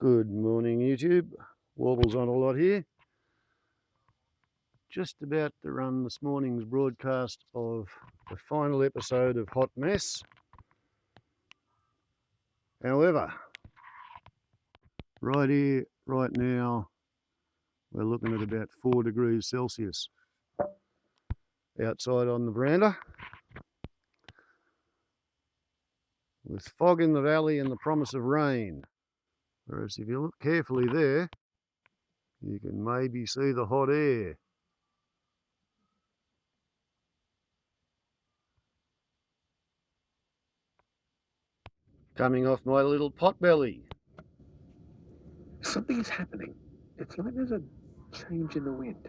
Good morning, YouTube. Warbles on a lot here. Just about to run this morning's broadcast of the final episode of Hot Mess. However, right here, right now, we're looking at about 4 degrees Celsius outside on the veranda, with fog in the valley and the promise of rain. Whereas if you look carefully there, you can maybe see the hot air. Coming off my little pot belly. Something is happening. It's like there's a change in the wind.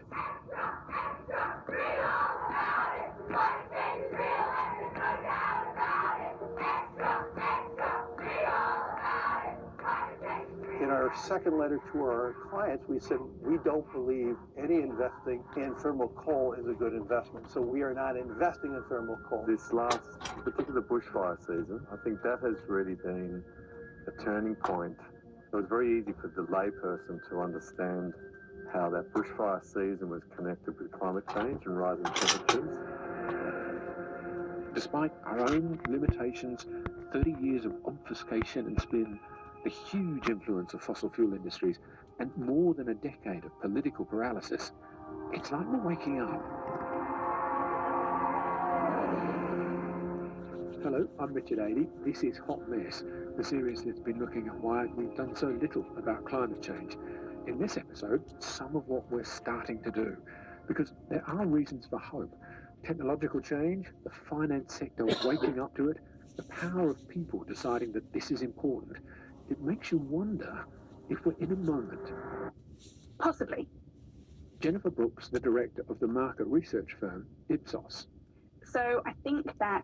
In our second letter to our clients, we said we don't believe any investing in thermal coal is a good investment, so we are not investing in thermal coal. This last particular bushfire season, I think that has really been a turning point. It was very easy for the layperson to understand how that bushfire season was connected with climate change and rising temperatures. Despite our own limitations, 30 years of obfuscation and spin, the huge influence of fossil fuel industries, and more than a decade of political paralysis, it's like we're waking up. Hello, I'm Richard Adey. This is Hot Mess, the series that's been looking at why we've done so little about climate change. In this episode, some of what we're starting to do, because there are reasons for hope. Technological change, the finance sector waking up to it, the power of people deciding that this is important. It makes you wonder if we're in a moment. Possibly. Jennifer Brooks, the director of the market research firm Ipsos. So I think that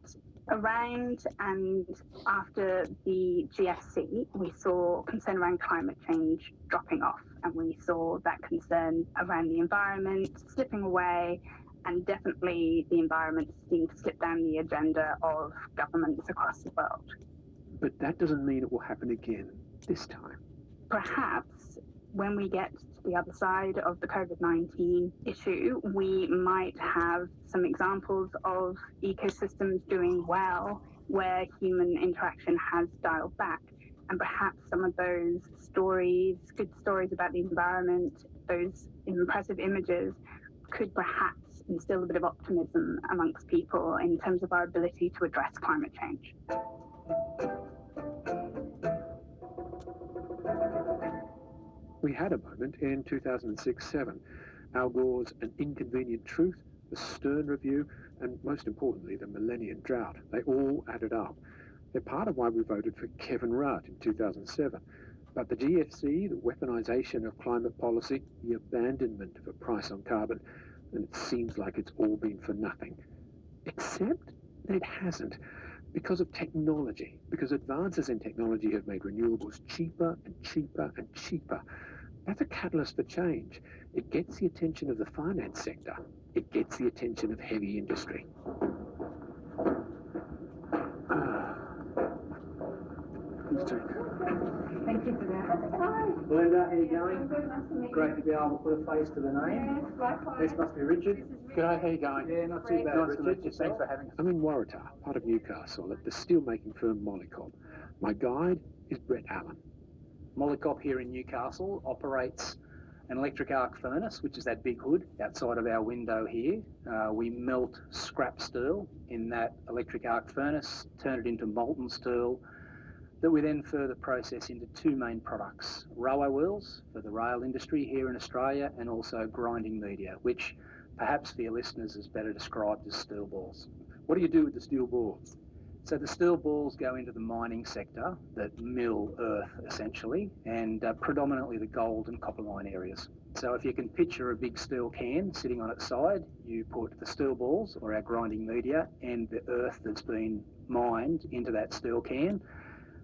around and after the GFC, we saw concern around climate change dropping off, and we saw that concern around the environment slipping away, and definitely the environment seemed to slip down the agenda of governments across the world. But that doesn't mean it will happen again this time. Perhaps when we get to the other side of the COVID-19 issue, we might have some examples of ecosystems doing well where human interaction has dialed back. And perhaps some of those stories, good stories about the environment, those impressive images, could perhaps instill a bit of optimism amongst people in terms of our ability to address climate change. We had a moment in 2006-07. Al Gore's An Inconvenient Truth, the Stern Review, and most importantly, the Millennium Drought. They all added up. They're part of why we voted for Kevin Rudd in 2007. But the GFC, the weaponization of climate policy, the abandonment of a price on carbon, and it seems like it's all been for nothing. Except it hasn't. Because of technology, because advances in technology have made renewables cheaper and cheaper and cheaper. That's a catalyst for change. It gets the attention of the finance sector. It gets the attention of heavy industry. Please take that. Thank you for that. Hi. Belinda, how are you going? Good, nice to meet you. Great to be able to put a face to the name. Yes, likewise. This must be Richard. G'day, how you going? Yeah, not too bad, Nice to Richard. meet you. Thanks for having us. I'm in Waratah, part of Newcastle, at the steel-making firm Molycop. My guide is Brett Allen. Molycop here in Newcastle operates an electric arc furnace, which is that big hood outside of our window here. We melt scrap steel in that electric arc furnace, turn it into molten steel, that we then further process into two main products: railway wheels for the rail industry here in Australia, and also grinding media, which perhaps for your listeners is better described as steel balls. What do you do with the steel balls? So the steel balls go into the mining sector that mill earth essentially, and predominantly the gold and copper mine areas. So if you can picture a big steel can sitting on its side, you put the steel balls, or our grinding media, and the earth that's been mined into that steel can.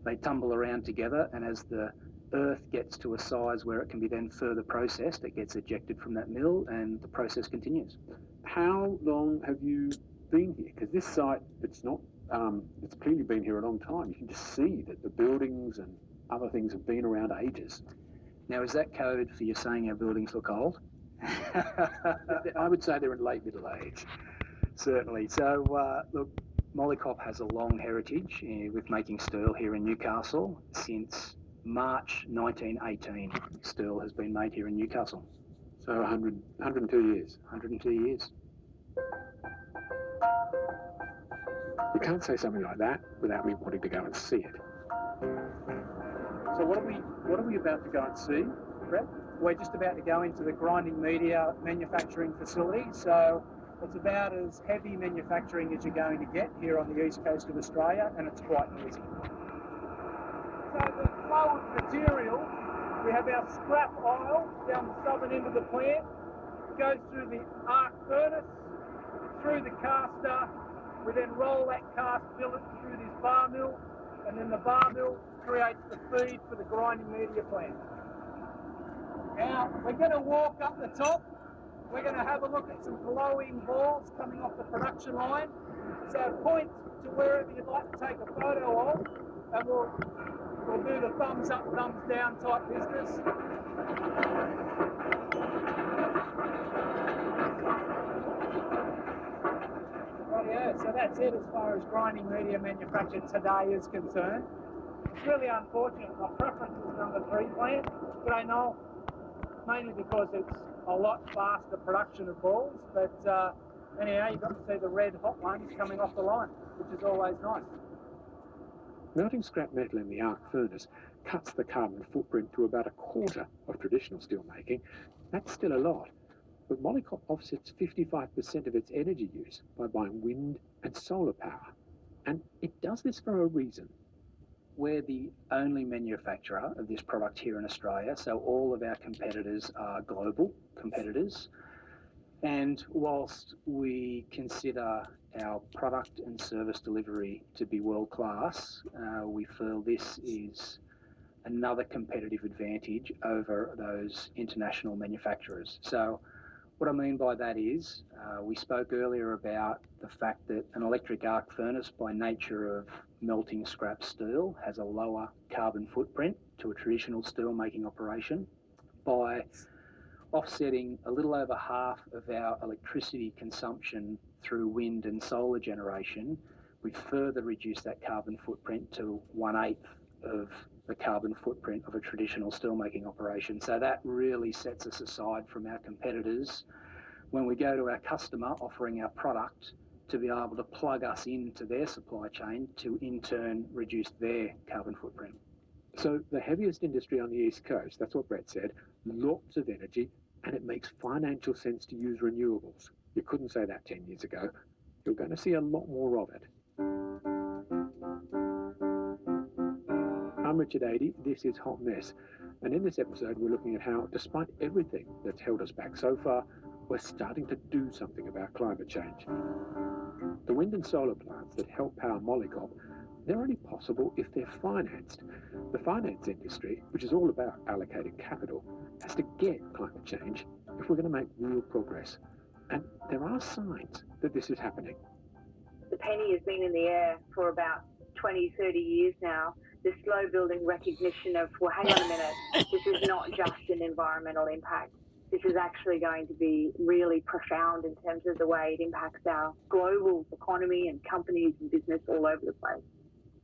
They tumble around together, and as the earth gets to a size where it can be then further processed, it gets ejected from that mill and the process continues. How long have you been here? Because this site, it's clearly been here a long time. You can just see that the buildings and Other things have been around ages. Now, is that code for you saying our buildings look old? I would say they're in late middle age. Certainly. So, look, Molycop has a long heritage with making steel here in Newcastle. Since March 1918, steel has been made here in Newcastle. So 102 years. 102 years. You can't say something like that without me wanting to go and see it. So what are we about to go and see, Brett? We're just about to go into the grinding media manufacturing facility. So it's about as heavy manufacturing as you're going to get here on the east coast of Australia, and it's quite noisy. So the flow of material, we have our scrap aisle down the southern end of the plant. It goes through the arc furnace, through the caster. We then roll that cast billet through this bar mill, and then the bar mill creates the feed for the grinding media plant. Now, we're going to walk up the top. We're going to have a look at some glowing balls coming off the production line. So point to wherever you'd like to take a photo of, and we'll do the thumbs up, thumbs down type business. Yeah, so that's it as far as grinding media manufacture today is concerned. It's really unfortunate. My preference is number 3 plant, but I know mainly because it's a lot faster production of balls. But anyhow, you've got to see the red hot ones coming off the line, which is always nice. Melting scrap metal in the arc furnace cuts the carbon footprint to about a quarter of traditional steel making. That's still a lot. But Molycop offsets 55% of its energy use by buying wind and solar power. And it does this for a reason. We're the only manufacturer of this product here in Australia, so all of our competitors are global competitors. And whilst we consider our product and service delivery to be world-class, we feel this is another competitive advantage over those international manufacturers. So what I mean by that is, we spoke earlier about the fact that an electric arc furnace, by nature of melting scrap steel, has a lower carbon footprint to a traditional steel making operation. By offsetting a little over half of our electricity consumption through wind and solar generation, we further reduce that carbon footprint to 1/8 of the carbon footprint of a traditional steelmaking operation. So that really sets us aside from our competitors when we go to our customer offering our product to be able to plug us into their supply chain to in turn reduce their carbon footprint. So the heaviest industry on the East Coast, that's what Brett said, lots of energy, and it makes financial sense to use renewables. You couldn't say that 10 years ago. You're going to see a lot more of it. I'm Richard Adey, this is Hot Mess, and in this episode we're looking at how, despite everything that's held us back so far, we're starting to do something about climate change. The wind and solar plants that help power Molycop, they're only possible if they're financed. The finance industry, which is all about allocating capital, has to get climate change if we're going to make real progress. And there are signs that this is happening. The penny has been in the air for about 20, 30 years now. The slow building recognition of, well, hang on a minute, this is not just an environmental impact. This is actually going to be really profound in terms of the way it impacts our global economy and companies and business all over the place.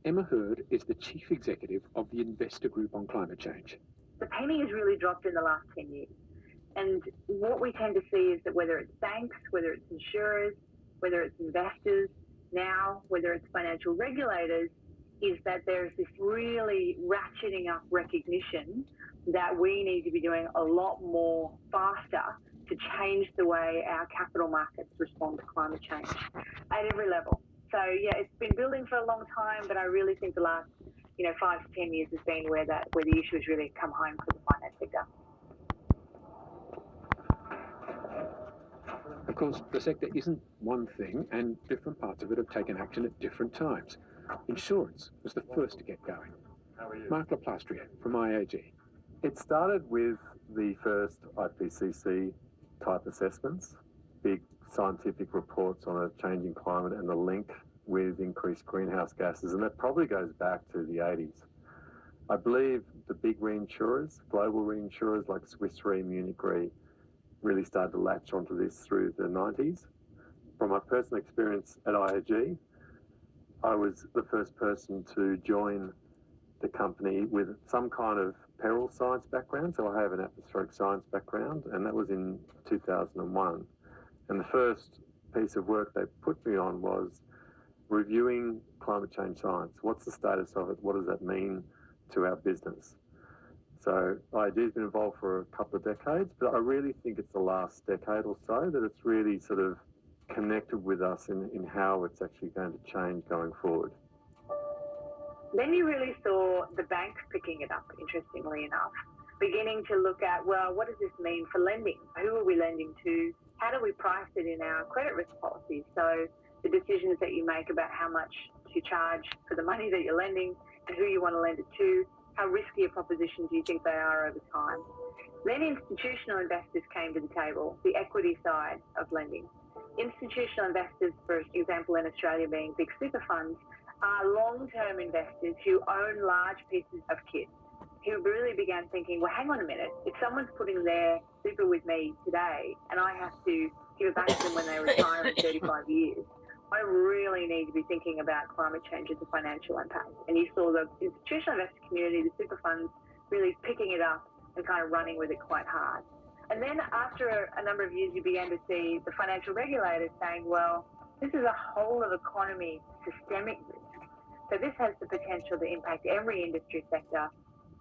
Emma Hurd is the chief executive of the Investor Group on Climate Change. The penny has really dropped in the last 10 years. And what we tend to see is that whether it's banks, whether it's insurers, whether it's investors, now, whether it's financial regulators, is that there's this really ratcheting up recognition that we need to be doing a lot more faster to change the way our capital markets respond to climate change at every level. So yeah, it's been building for a long time, but I really think the last 5 to 10 years has been where the issue has really come home for the finance sector. Of course, the sector isn't one thing, and different parts of it have taken action at different times. Insurance was the first to get going. Mark Laplastrier from IAG. It started with the first IPCC type assessments, big scientific reports on a changing climate and the link with increased greenhouse gases, and that probably goes back to the 80s. I believe the big reinsurers, global reinsurers like Swiss Re, Munich Re, really started to latch onto this through the 90s. From my personal experience at IAG, I was the first person to join the company with some kind of peril science background. So I have an atmospheric science background, and that was in 2001. And the first piece of work they put me on was reviewing climate change science. What's the status of it? What does that mean to our business? So IAG has been involved for a couple of decades, but I really think it's the last decade or so that it's really sort of connected with us in how it's actually going to change going forward. Then you really saw the banks picking it up, interestingly enough, beginning to look at, well, what does this mean for lending? Who are we lending to? How do we price it in our credit risk policies? So the decisions that you make about how much to charge for the money that you're lending and who you want to lend it to, how risky a proposition do you think they are over time? Then institutional investors came to the table, the equity side of lending. Institutional investors, for example, in Australia being big super funds, are long-term investors who own large pieces of kit, who really began thinking, well, hang on a minute, if someone's putting their super with me today and I have to give it back to them when they retire in 35 years, I really need to be thinking about climate change as a financial impact. And you saw the institutional investor community, the super funds, really picking it up and kind of running with it quite hard. And then after a number of years, you began to see the financial regulators saying, well, this is a whole of economy systemic risk. So this has the potential to impact every industry sector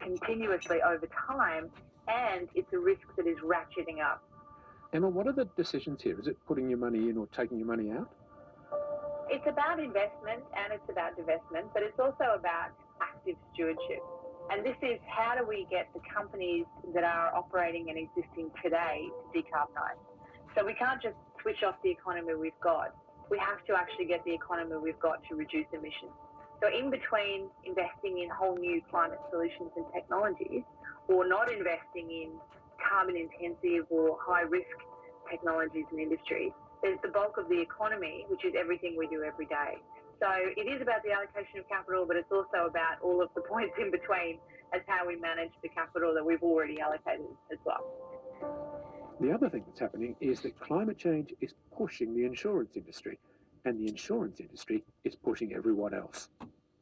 continuously over time, and it's a risk that is ratcheting up. Emma, what are the decisions here? Is it putting your money in or taking your money out? It's about investment and it's about divestment, but it's also about active stewardship. And this is, how do we get the companies that are operating and existing today to decarbonise? So we can't just switch off the economy we've got. We have to actually get the economy we've got to reduce emissions. So in between investing in whole new climate solutions and technologies, or not investing in carbon intensive or high risk technologies and industries, there's the bulk of the economy, which is everything we do every day. So it is about the allocation of capital, but it's also about all of the points in between as how we manage the capital that we've already allocated as well. The other thing that's happening is that climate change is pushing the insurance industry, and the insurance industry is pushing everyone else.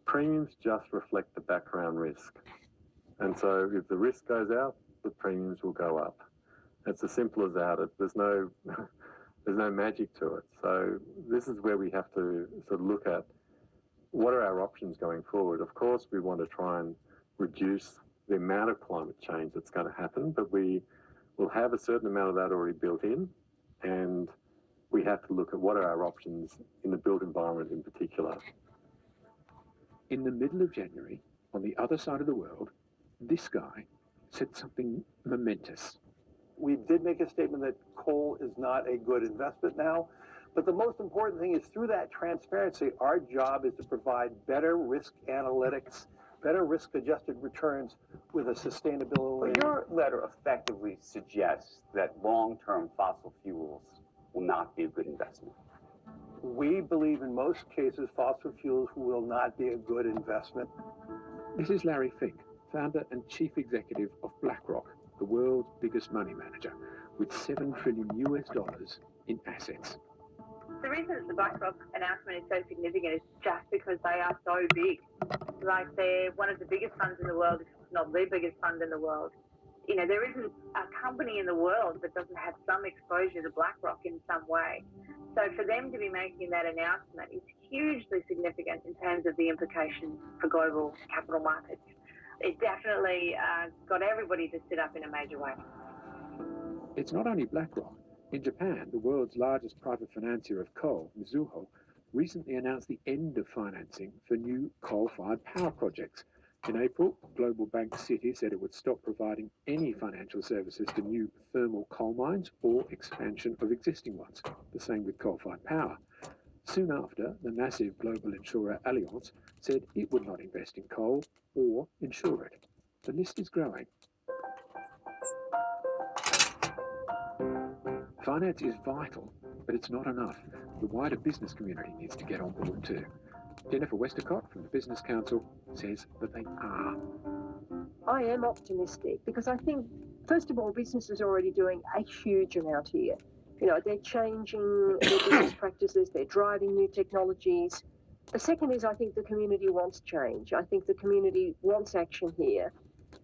Premiums just reflect the background risk. And so if the risk goes out, the premiums will go up. It's as simple as that. There's no magic to it. So this is where we have to sort of look at what are our options going forward. Of course, we want to try and reduce the amount of climate change that's going to happen, but we will have a certain amount of that already built in, and we have to look at what are our options in the built environment in particular. In the middle of January, on the other side of the world, this guy said something momentous. We did make a statement that coal is not a good investment now, but the most important thing is through that transparency, our job is to provide better risk analytics, better risk-adjusted returns with a sustainability. But your letter effectively suggests that long-term fossil fuels will not be a good investment. We believe in most cases fossil fuels will not be a good investment. This is Larry Fink, founder and chief executive of BlackRock, the world's biggest money manager, with $7 trillion in assets. The reason that the BlackRock announcement is so significant is just because they are so big. Like, they're one of the biggest funds in the world, if not the biggest fund in the world. You know, there isn't a company in the world that doesn't have some exposure to BlackRock in some way. So for them to be making that announcement is hugely significant in terms of the implications for global capital markets. It definitely got everybody to sit up in a major way. It's not only BlackRock. In Japan, the world's largest private financier of coal, Mizuho, recently announced the end of financing for new coal-fired power projects. In April, global bank Citi said it would stop providing any financial services to new thermal coal mines or expansion of existing ones. The same with coal-fired power. Soon after, the massive global insurer Allianz said it would not invest in coal or insure it. The list is growing. Finance is vital, but it's not enough. The wider business community needs to get on board too. Jennifer Westacott from the Business Council says that they are. I am optimistic because I think, first of all, businesses are already doing a huge amount here. You know, they're changing their business practices, they're driving new technologies. The second is I think the community wants change. I think the community wants action here.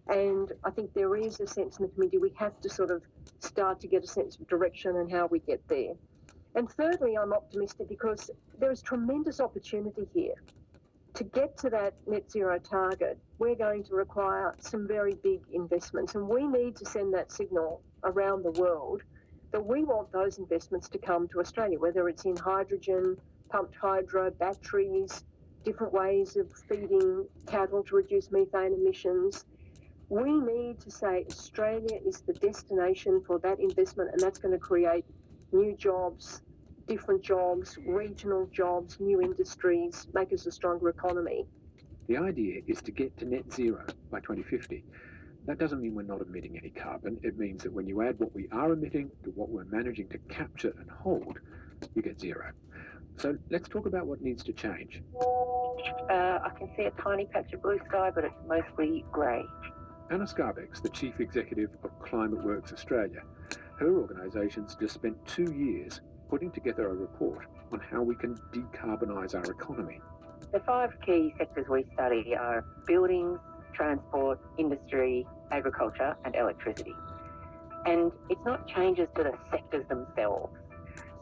And I think there is a sense in the community we have to sort of start to get a sense of direction and how we get there. And thirdly, I'm optimistic because there is tremendous opportunity here. To get to that net zero target, we're going to require some very big investments, and we need to send that signal around the world that we want those investments to come to Australia, whether it's in hydrogen, pumped hydro, batteries, different ways of feeding cattle to reduce methane emissions. We need to say Australia is the destination for that investment, and that's going to create new jobs, different jobs, regional jobs, new industries, make us a stronger economy. The idea is to get to net zero by 2050. That doesn't mean we're not emitting any carbon. It means that when you add what we are emitting to what we're managing to capture and hold, you get zero. So let's talk about what needs to change. I can see a tiny patch of blue sky, but it's mostly grey. Anna Scarbeck's the Chief Executive of Climate Works Australia. Her organisation's just spent 2 years putting together a report on how we can decarbonise our economy. The 5 key sectors we study are buildings, transport, industry, agriculture and electricity. And it's not changes to the sectors themselves.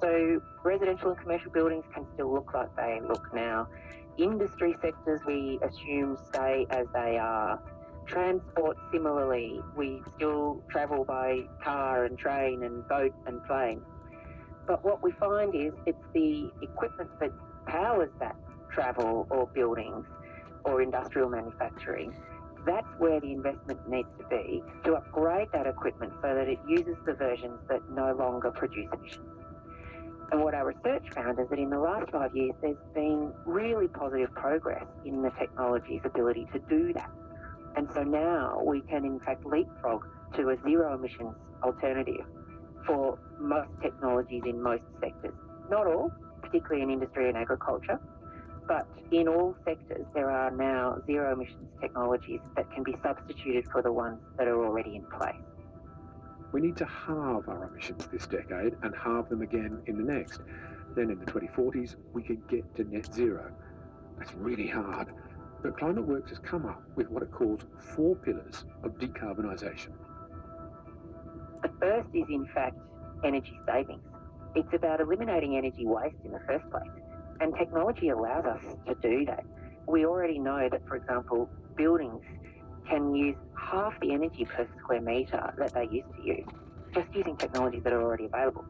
So residential and commercial buildings can still look like they look now. Industry sectors we assume stay as they are. Transport similarly, we still travel by car and train and boat and plane. But what we find is it's the equipment that powers that travel or buildings or industrial manufacturing. That's where the investment needs to be to upgrade that equipment so that it uses the versions that no longer produce emissions. And what our research found is that in the last 5 years, there's been really positive progress in the technology's ability to do that. And so now we can in fact leapfrog to a zero emissions alternative for most technologies in most sectors. Not all, particularly in industry and agriculture, but in all sectors there are now zero emissions technologies that can be substituted for the ones that are already in place. We need to halve our emissions this decade and halve them again in the next. Then in the 2040s, we could get to net zero. That's really hard. But Climate Works has come up with what it calls 4 pillars of decarbonisation. The first is in fact energy savings. It's about eliminating energy waste in the first place. And technology allows us to do that. We already know that, for example, buildings can use half the energy per square metre that they used to use, just using technologies that are already available.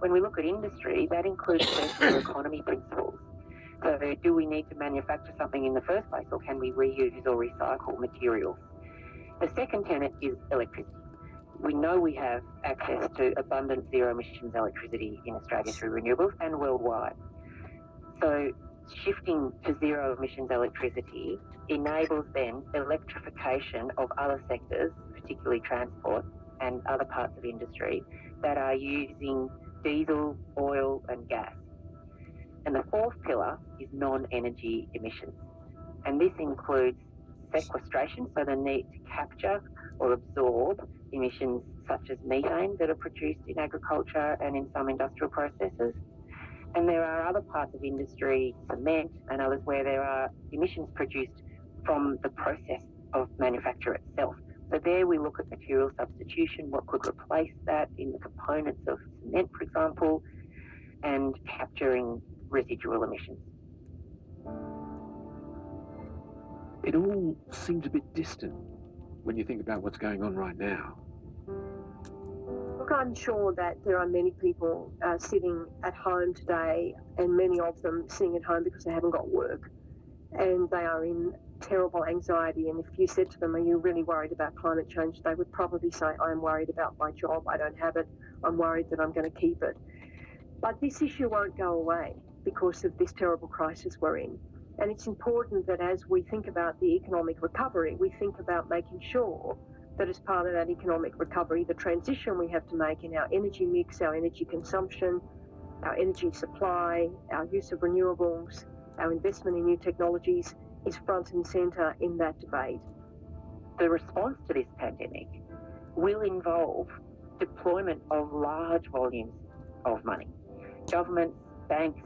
When we look at industry, that includes circular economy principles. So do we need to manufacture something in the first place, or can we reuse or recycle materials? The second tenet is electricity. We know we have access to abundant zero emissions electricity in Australia through renewables and worldwide. So shifting to zero emissions electricity enables then electrification of other sectors, particularly transport and other parts of industry that are using diesel, oil and gas. And the fourth pillar is non-energy emissions. And this includes sequestration, so the need to capture or absorb emissions such as methane that are produced in agriculture and in some industrial processes. And there are other parts of industry, cement and others, where there are emissions produced from the process of manufacture itself. So there we look at material substitution, what could replace that in the components of cement, for example, and capturing residual emissions. It all seems a bit distant when you think about what's going on right now. Look, I'm sure that there are many people sitting at home today, and many of them sitting at home because they haven't got work and they are in terrible anxiety. And if you said to them, are you really worried about climate change? They would probably say, I'm worried about my job, I don't have it, I'm worried that I'm going to keep it. But this issue won't go away because of this terrible crisis we're in. And it's important that as we think about the economic recovery, we think about making sure that as part of that economic recovery, the transition we have to make in our energy mix, our energy consumption, our energy supply, our use of renewables, our investment in new technologies is front and centre in that debate. The response to this pandemic will involve deployment of large volumes of money. Governments, banks,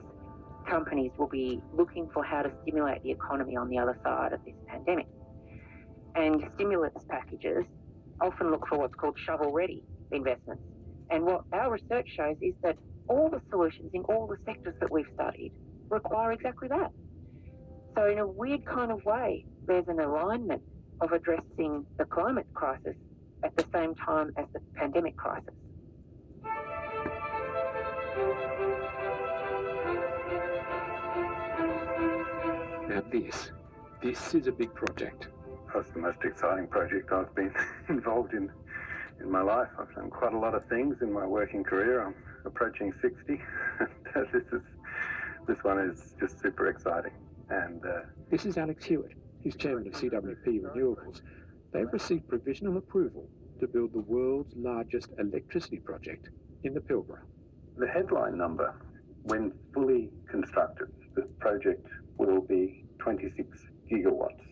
companies will be looking for how to stimulate the economy on the other side of this pandemic. And stimulus packages often look for what's called shovel-ready investments. And what our research shows is that all the solutions in all the sectors that we've studied require exactly that. So in a weird kind of way, there's an alignment of addressing the climate crisis at the same time as the pandemic crisis. Now this is a big project. That's the most exciting project I've been involved in my life. I've done quite a lot of things in my working career. I'm approaching 60. This one is just super exciting. And this is Alex Hewitt. He's chairman of CWP Renewables. They've received provisional approval to build the world's largest electricity project in the Pilbara. The headline number, when fully constructed, the project will be 26 gigawatts,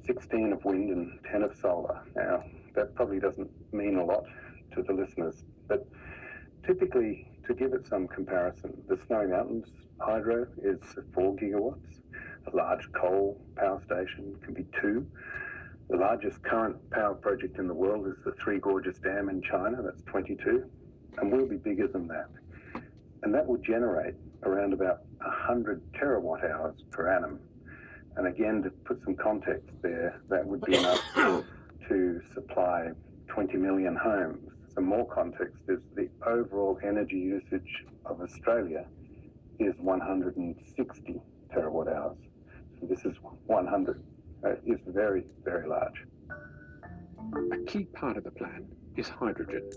16 of wind and 10 of solar. Now, that probably doesn't mean a lot to the listeners, but typically, to give it some comparison, the Snowy Mountains hydro is 4 gigawatts. A large coal power station can be 2. The largest current power project in the world is the Three Gorges Dam in China, that's 22, and we'll be bigger than that. And that will generate around about 100 terawatt hours per annum. And again, to put some context there, that would be enough to supply 20 million homes. Some more context is the overall energy usage of Australia is 160 terawatt hours. So this is 100. It's very, very large. A key part of the plan is hydrogen.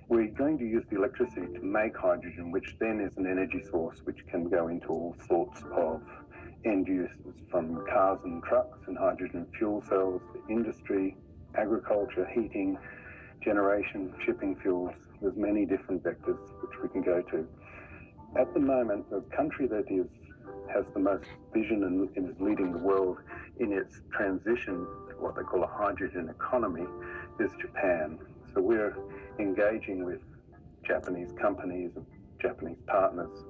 We're going to use the electricity to make hydrogen, which then is an energy source which can go into all sorts of end uses, from cars and trucks and hydrogen fuel cells to industry, agriculture, heating, generation, shipping fuels. There's many different vectors which we can go to. At the moment, the country that has the most vision and is leading the world in its transition to what they call a hydrogen economy is Japan. So we're engaging with Japanese companies and Japanese partners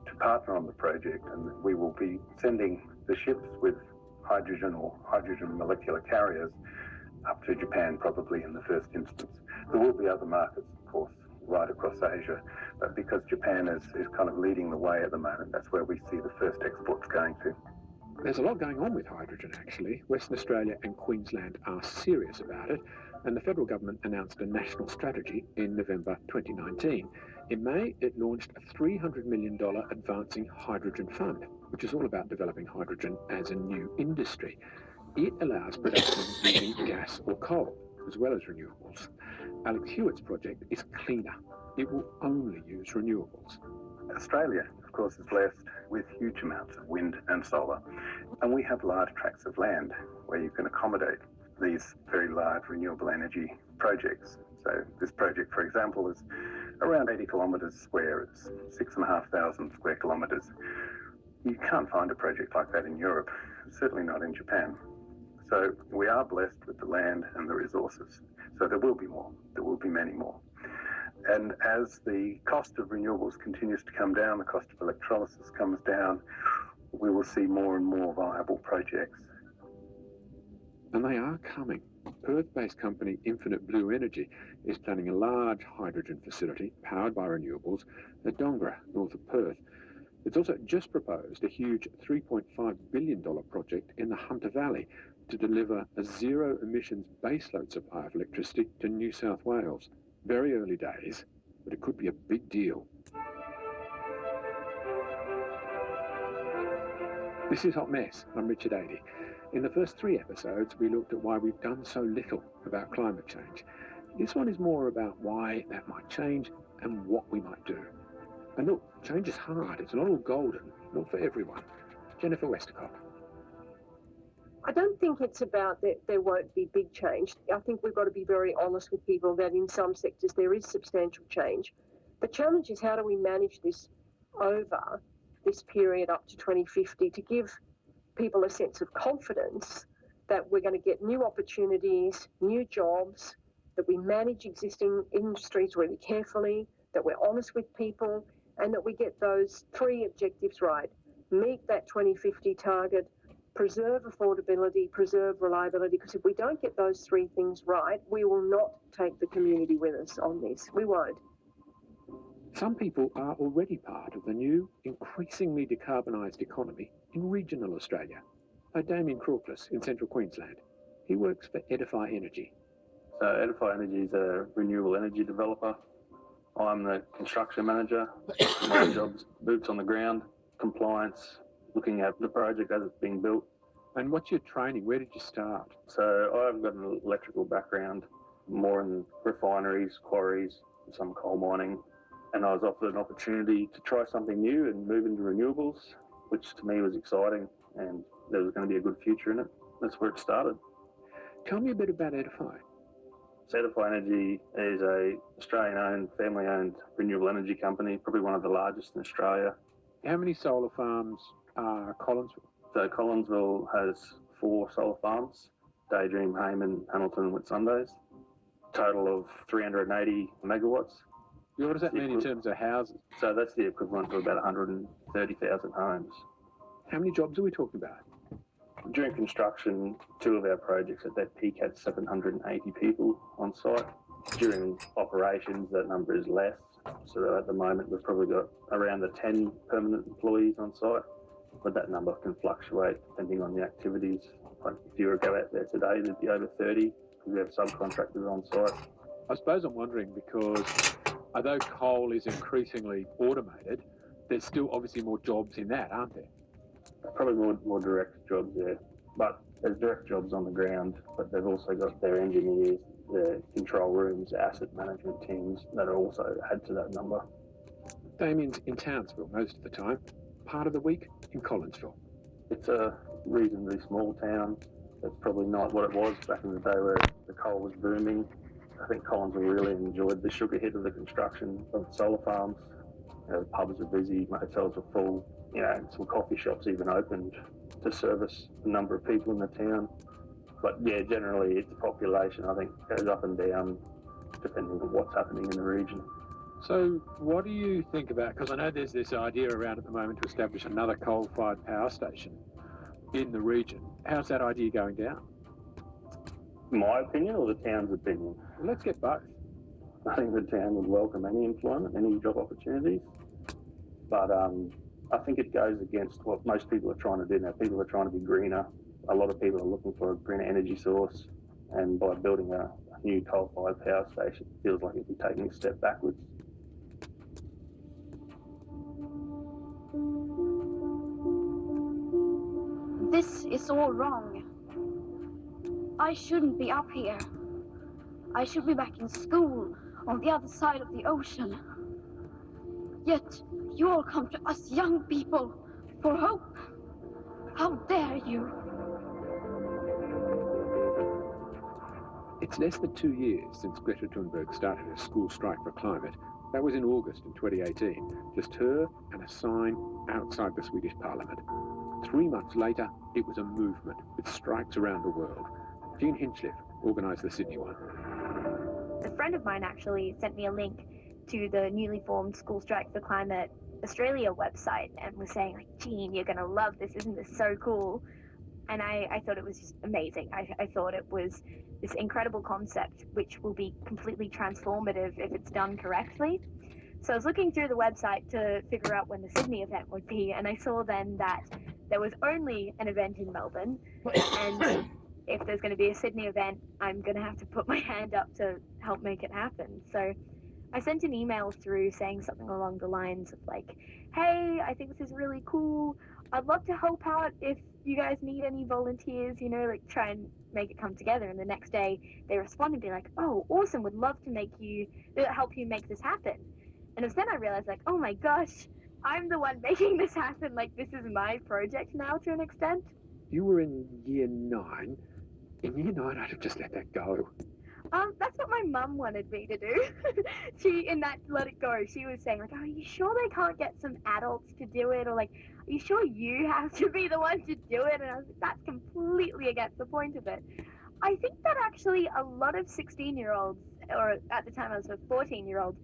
to partner on the project, and we will be sending the ships with hydrogen or hydrogen molecular carriers up to Japan probably in the first instance. There will be other markets, of course, right across Asia, but because Japan is kind of leading the way at the moment, that's where we see the first exports going to. There's a lot going on with hydrogen, actually. Western Australia and Queensland are serious about it, and the federal government announced a national strategy in November 2019. In May, it launched a $300 million Advancing Hydrogen Fund, which is all about developing hydrogen as a new industry. It allows production using gas or coal, as well as renewables. Alex Hewitt's project is cleaner. It will only use renewables. Australia, of course, is blessed with huge amounts of wind and solar, and we have large tracts of land where you can accommodate these very large renewable energy projects. So this project, for example, is around 80 kilometres square. It's 6,500 square kilometres. You can't find a project like that in Europe, certainly not in Japan. So we are blessed with the land and the resources. So there will be more. There will be many more. And as the cost of renewables continues to come down, the cost of electrolysis comes down, we will see more and more viable projects. And they are coming. Perth-based company Infinite Blue Energy is planning a large hydrogen facility powered by renewables at Dongra, north of Perth. It's also just proposed a huge $3.5 billion project in the Hunter Valley to deliver a zero-emissions baseload supply of electricity to New South Wales. Very early days, but it could be a big deal. This is Hot Mess. I'm Richard Adey. In the first 3 episodes, we looked at why we've done so little about climate change. This one is more about why that might change and what we might do. And look, change is hard. It's not all golden, not for everyone. Jennifer Westacott. I don't think it's about that there won't be big change. I think we've got to be very honest with people that in some sectors there is substantial change. The challenge is how do we manage this over this period up to 2050 to give people a sense of confidence that we're going to get new opportunities, new jobs, that we manage existing industries really carefully, that we're honest with people, and that we get those three objectives right. Meet that 2050 target, preserve affordability, preserve reliability, because if we don't get those three things right, we will not take the community with us on this. We won't. Some people are already part of the new, increasingly decarbonised economy in regional Australia. Like Damien Crawcless in central Queensland. He works for Edify Energy. So Edify Energy is a renewable energy developer. I'm the construction manager. My job's boots on the ground, compliance, looking at the project as it's being built. And what's your training? Where did you start? So I've got an electrical background, more in refineries, quarries, some coal mining. And I was offered an opportunity to try something new and move into renewables, which to me was exciting, and there was going to be a good future in it. That's where it started. Tell me a bit about Edify. So Edify Energy is a Australian-owned, family-owned renewable energy company, probably one of the largest in Australia. How many solar farms are Collinsville? So Collinsville has 4 solar farms, Daydream, Hayman, Hamilton and Whitsundays. Total of 380 megawatts. What does that mean in terms of houses? So that's the equivalent of about 130,000 homes. How many jobs are we talking about? During construction, 2 of our projects at their peak had 780 people on site. During operations, that number is less. So at the moment, we've probably got around the 10 permanent employees on site, but that number can fluctuate depending on the activities. Like if you were to go out there today, there'd be over 30 because we have subcontractors on site. I suppose I'm wondering because although coal is increasingly automated, there's still obviously more jobs in that, aren't there? Probably more direct jobs there, but there's direct jobs on the ground, but they've also got their engineers, their control rooms, asset management teams that are also add to that number. Damien's in Townsville most of the time, part of the week in Collinsville. It's a reasonably small town. It's probably not what it was back in the day where the coal was booming. I think Collinsville really enjoyed the sugar hit of the construction of the solar farms. You know, the pubs are busy, motels are full. You know, some coffee shops even opened to service a number of people in the town. But yeah, generally its population, I think, goes up and down depending on what's happening in the region. So what do you think about, because I know there's this idea around at the moment to establish another coal-fired power station in the region. How's that idea going down? My opinion or the town's opinion? Well, let's get both. I think the town would welcome any employment, any job opportunities. But I think it goes against what most people are trying to do now. People are trying to be greener. A lot of people are looking for a greener energy source. And by building a new coal-fired power station, it feels like it'd be taking a step backwards. This is all wrong. I shouldn't be up here. I should be back in school on the other side of the ocean. Yet, you all come to us young people for hope. How dare you? It's less than 2 years since Greta Thunberg started her school strike for climate. That was in August in 2018. Just her and a sign outside the Swedish Parliament. 3 months later, it was a movement with strikes around the world. Jean Hinchliffe organised the Sydney one. A friend of mine actually sent me a link to the newly formed School Strike for Climate Australia website and was saying, like, Jean, you're going to love this. Isn't this so cool? And I thought it was just amazing. I thought it was this incredible concept which will be completely transformative if it's done correctly. So I was looking through the website to figure out when the Sydney event would be, and I saw then that there was only an event in Melbourne, and if there's going to be a Sydney event, I'm going to have to put my hand up to help make it happen. So I sent an email through saying something along the lines of like, hey, I think this is really cool. I'd love to help out if you guys need any volunteers, you know, like try and make it come together. And the next day they responded and be like, oh, awesome, would love to help you make this happen. And it was then I realized, like, oh my gosh, I'm the one making this happen. Like, this is my project now to an extent. You were in year 9. In year 9, I'd have just let that go. That's what my my mum wanted me to do. She, in that Let It Go, she was saying, like, oh, are you sure they can't get some adults to do it? Or, like, are you sure you have to be the one to do it? And I was like, that's completely against the point of it. I think that actually a lot of 16-year-olds, or at the time I was a 14-year-old,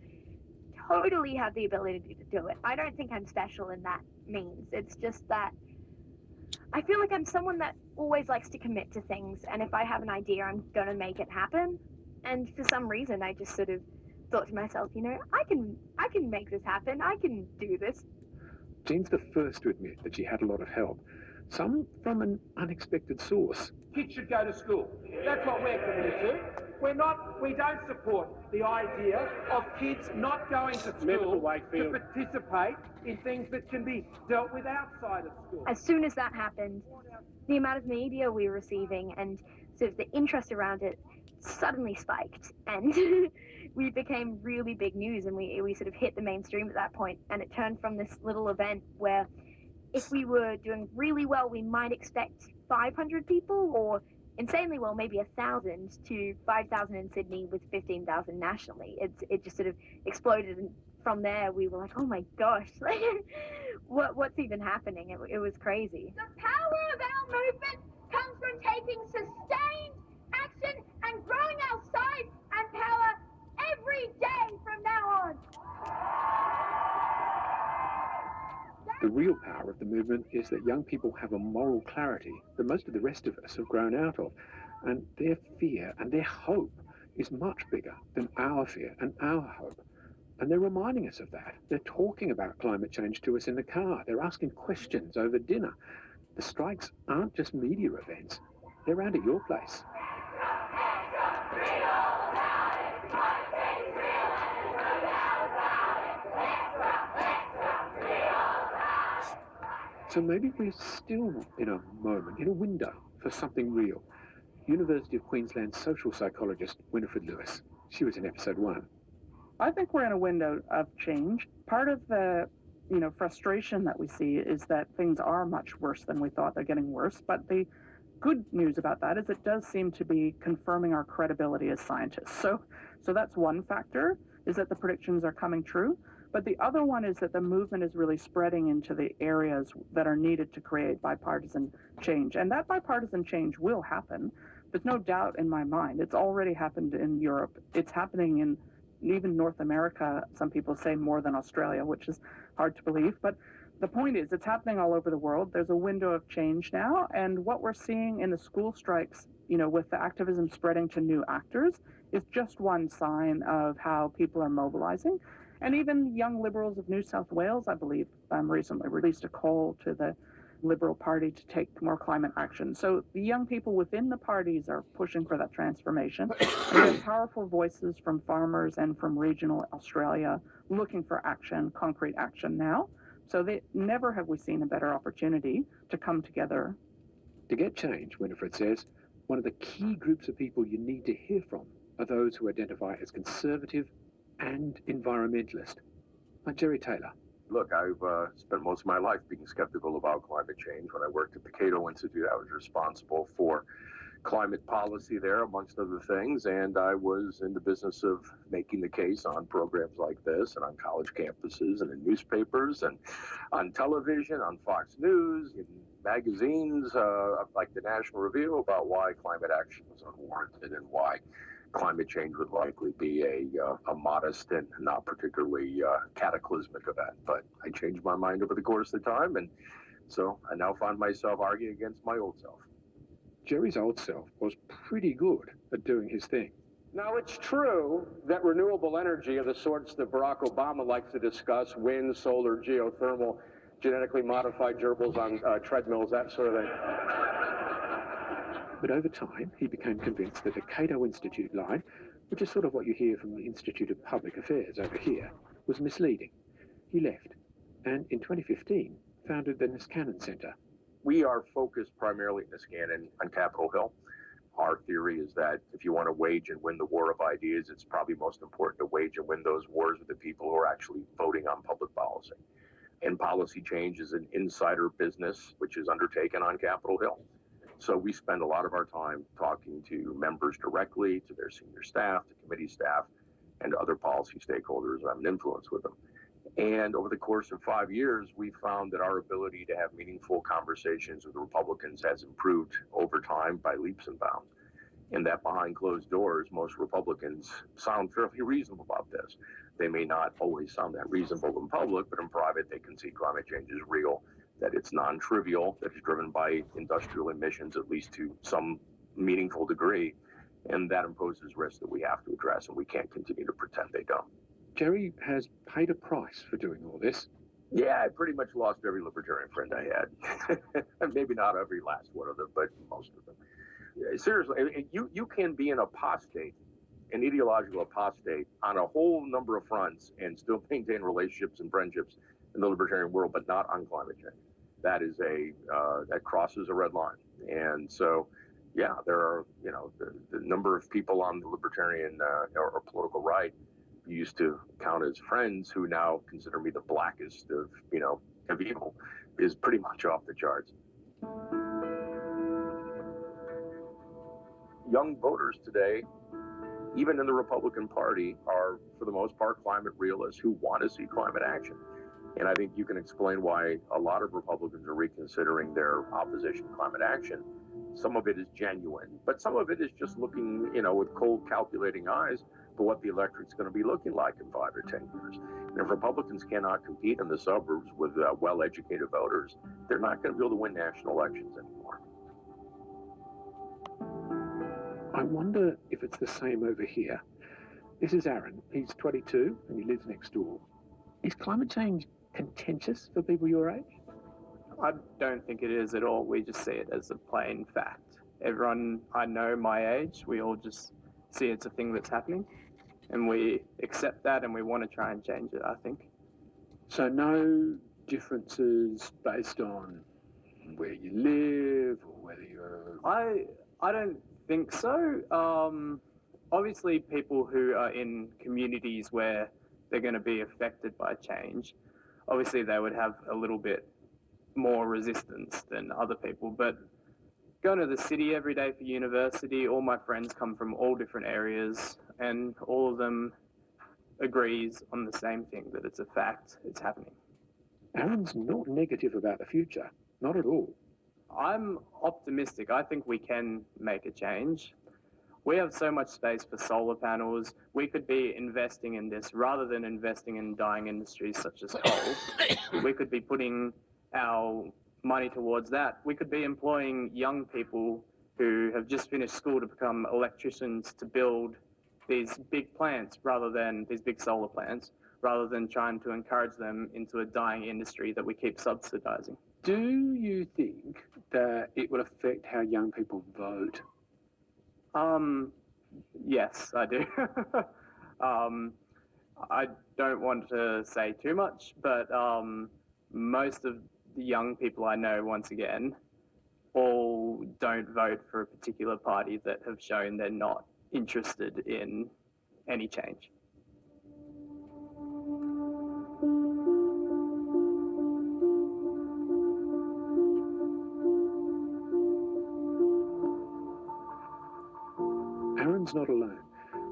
totally have the ability to do it. I don't think I'm special in that means. It's just that I feel like I'm someone that always likes to commit to things, and if I have an idea, I'm going to make it happen. And for some reason, I just sort of thought to myself, you know, I can make this happen. I can do this. Jean's the first to admit that she had a lot of help, some from an unexpected source. Kids should go to school. That's what we're committed to. We don't support the idea of kids not going to school to participate in things that can be dealt with outside of school. As soon as that happened, the amount of media we were receiving and sort of the interest around it suddenly spiked, and we became really big news, and we sort of hit the mainstream at that point, and it turned from this little event where if we were doing really well, we might expect 500 people, or insanely well, maybe 1,000, to 5,000 in Sydney with 15,000 nationally. It just sort of exploded, and from there we were like, oh my gosh, like, what's even happening? It was crazy. The power of our movement comes from taking sustained action and growing our size and power every day from now on. The real power of the movement is that young people have a moral clarity that most of the rest of us have grown out of, and their fear and their hope is much bigger than our fear and our hope. And they're reminding us of that. They're talking about climate change to us in the car. They're asking questions over dinner. The strikes aren't just media events. They're around at your place. So maybe we're still in a moment, in a window for something real. University of Queensland social psychologist Winifred Lewis. She was in episode 1. I think we're in a window of change. Part of the, frustration that we see is that things are much worse than we thought. They're getting worse. But the good news about that is it does seem to be confirming our credibility as scientists. So that's one factor, is that the predictions are coming true. But the other one is that the movement is really spreading into the areas that are needed to create bipartisan change. And that bipartisan change will happen. There's no doubt in my mind. It's already happened in Europe. It's happening in even North America. Some people say more than Australia, which is hard to believe. But the point is, it's happening all over the world. There's a window of change now. And what we're seeing in the school strikes, with the activism spreading to new actors, is just one sign of how people are mobilizing. And even young Liberals of New South Wales, I believe, recently released a call to the Liberal Party to take more climate action. So the young people within the parties are pushing for that transformation. And we have powerful voices from farmers and from regional Australia looking for action, concrete action now. So never have we seen a better opportunity to come together. To get change, Winifred says, one of the key groups of people you need to hear from are those who identify as conservative and environmentalist, like Jerry Taylor. Look, I've spent most of my life being skeptical about climate change. When I worked at the Cato Institute, I was responsible for climate policy there, amongst other things, and I was in the business of making the case on programs like this and on college campuses and in newspapers and on television, on Fox News, in magazines like the National Review, about why climate action was unwarranted and why climate change would likely be a modest and not particularly cataclysmic event. But I changed my mind over the course of time, and so I now find myself arguing against my old self. Jerry's old self was pretty good at doing his thing. Now, it's true that renewable energy of the sorts that Barack Obama likes to discuss, wind, solar, geothermal, genetically modified gerbils on treadmills, that sort of thing. But over time, he became convinced that the Cato Institute line, which is sort of what you hear from the Institute of Public Affairs over here, was misleading. He left, and in 2015, founded the Niskanen Centre. We are focused primarily at Niskanen on Capitol Hill. Our theory is that if you want to wage and win the war of ideas, it's probably most important to wage and win those wars with the people who are actually voting on public policy. And policy change is an insider business, which is undertaken on Capitol Hill. So we spend a lot of our time talking to members directly, to their senior staff, to committee staff, and to other policy stakeholders who have an influence with them. And over the course of 5 years, we found that our ability to have meaningful conversations with Republicans has improved over time by leaps and bounds. And that behind closed doors, most Republicans sound fairly reasonable about this. They may not always sound that reasonable in public, but in private, they can see climate change is real, that it's non-trivial, that it's driven by industrial emissions, at least to some meaningful degree, and that imposes risks that we have to address, and we can't continue to pretend they don't. Jerry has paid a price for doing all this. Yeah, I pretty much lost every libertarian friend I had. Maybe not every last one of them, but most of them. Yeah, seriously, you can be an apostate, an ideological apostate, on a whole number of fronts and still maintain relationships and friendships in the libertarian world, but not on climate change. That is that crosses a red line. And so, yeah, there are, the number of people on the libertarian or political right who used to count as friends who now consider me the blackest of evil is pretty much off the charts. Young voters today, even in the Republican Party, are, for the most part, climate realists who want to see climate action. And I think you can explain why a lot of Republicans are reconsidering their opposition to climate action. Some of it is genuine, but some of it is just looking, with cold, calculating eyes for what the electorate's going to be looking like in 5 or 10 years. And if Republicans cannot compete in the suburbs with well-educated voters, they're not going to be able to win national elections anymore. I wonder if it's the same over here. This is Aaron. He's 22 and he lives next door. Is climate change contentious for people your age? I don't think it is at all. We just see it as a plain fact. Everyone I know my age, we all just see it's a thing that's happening, and we accept that and we want to try and change it, I think. So no differences based on where you live or whether you're... I don't think so. Obviously, people who are in communities where they're going to be affected by change, obviously they would have a little bit more resistance than other people. But going to the city every day for university, all my friends come from all different areas, and all of them agrees on the same thing, that it's a fact, it's happening. Aaron's not negative about the future, not at all. I'm optimistic. I think we can make a change. We have so much space for solar panels. We could be investing in this rather than investing in dying industries such as coal. We could be putting our money towards that. We could be employing young people who have just finished school to become electricians to build these big plants rather than these big solar plants, rather than trying to encourage them into a dying industry that we keep subsidizing. Do you think that it will affect how young people vote? Yes, I do. I don't want to say too much, but most of the young people I know, once again, all don't vote for a particular party that have shown they're not interested in any change. Aaron's not alone.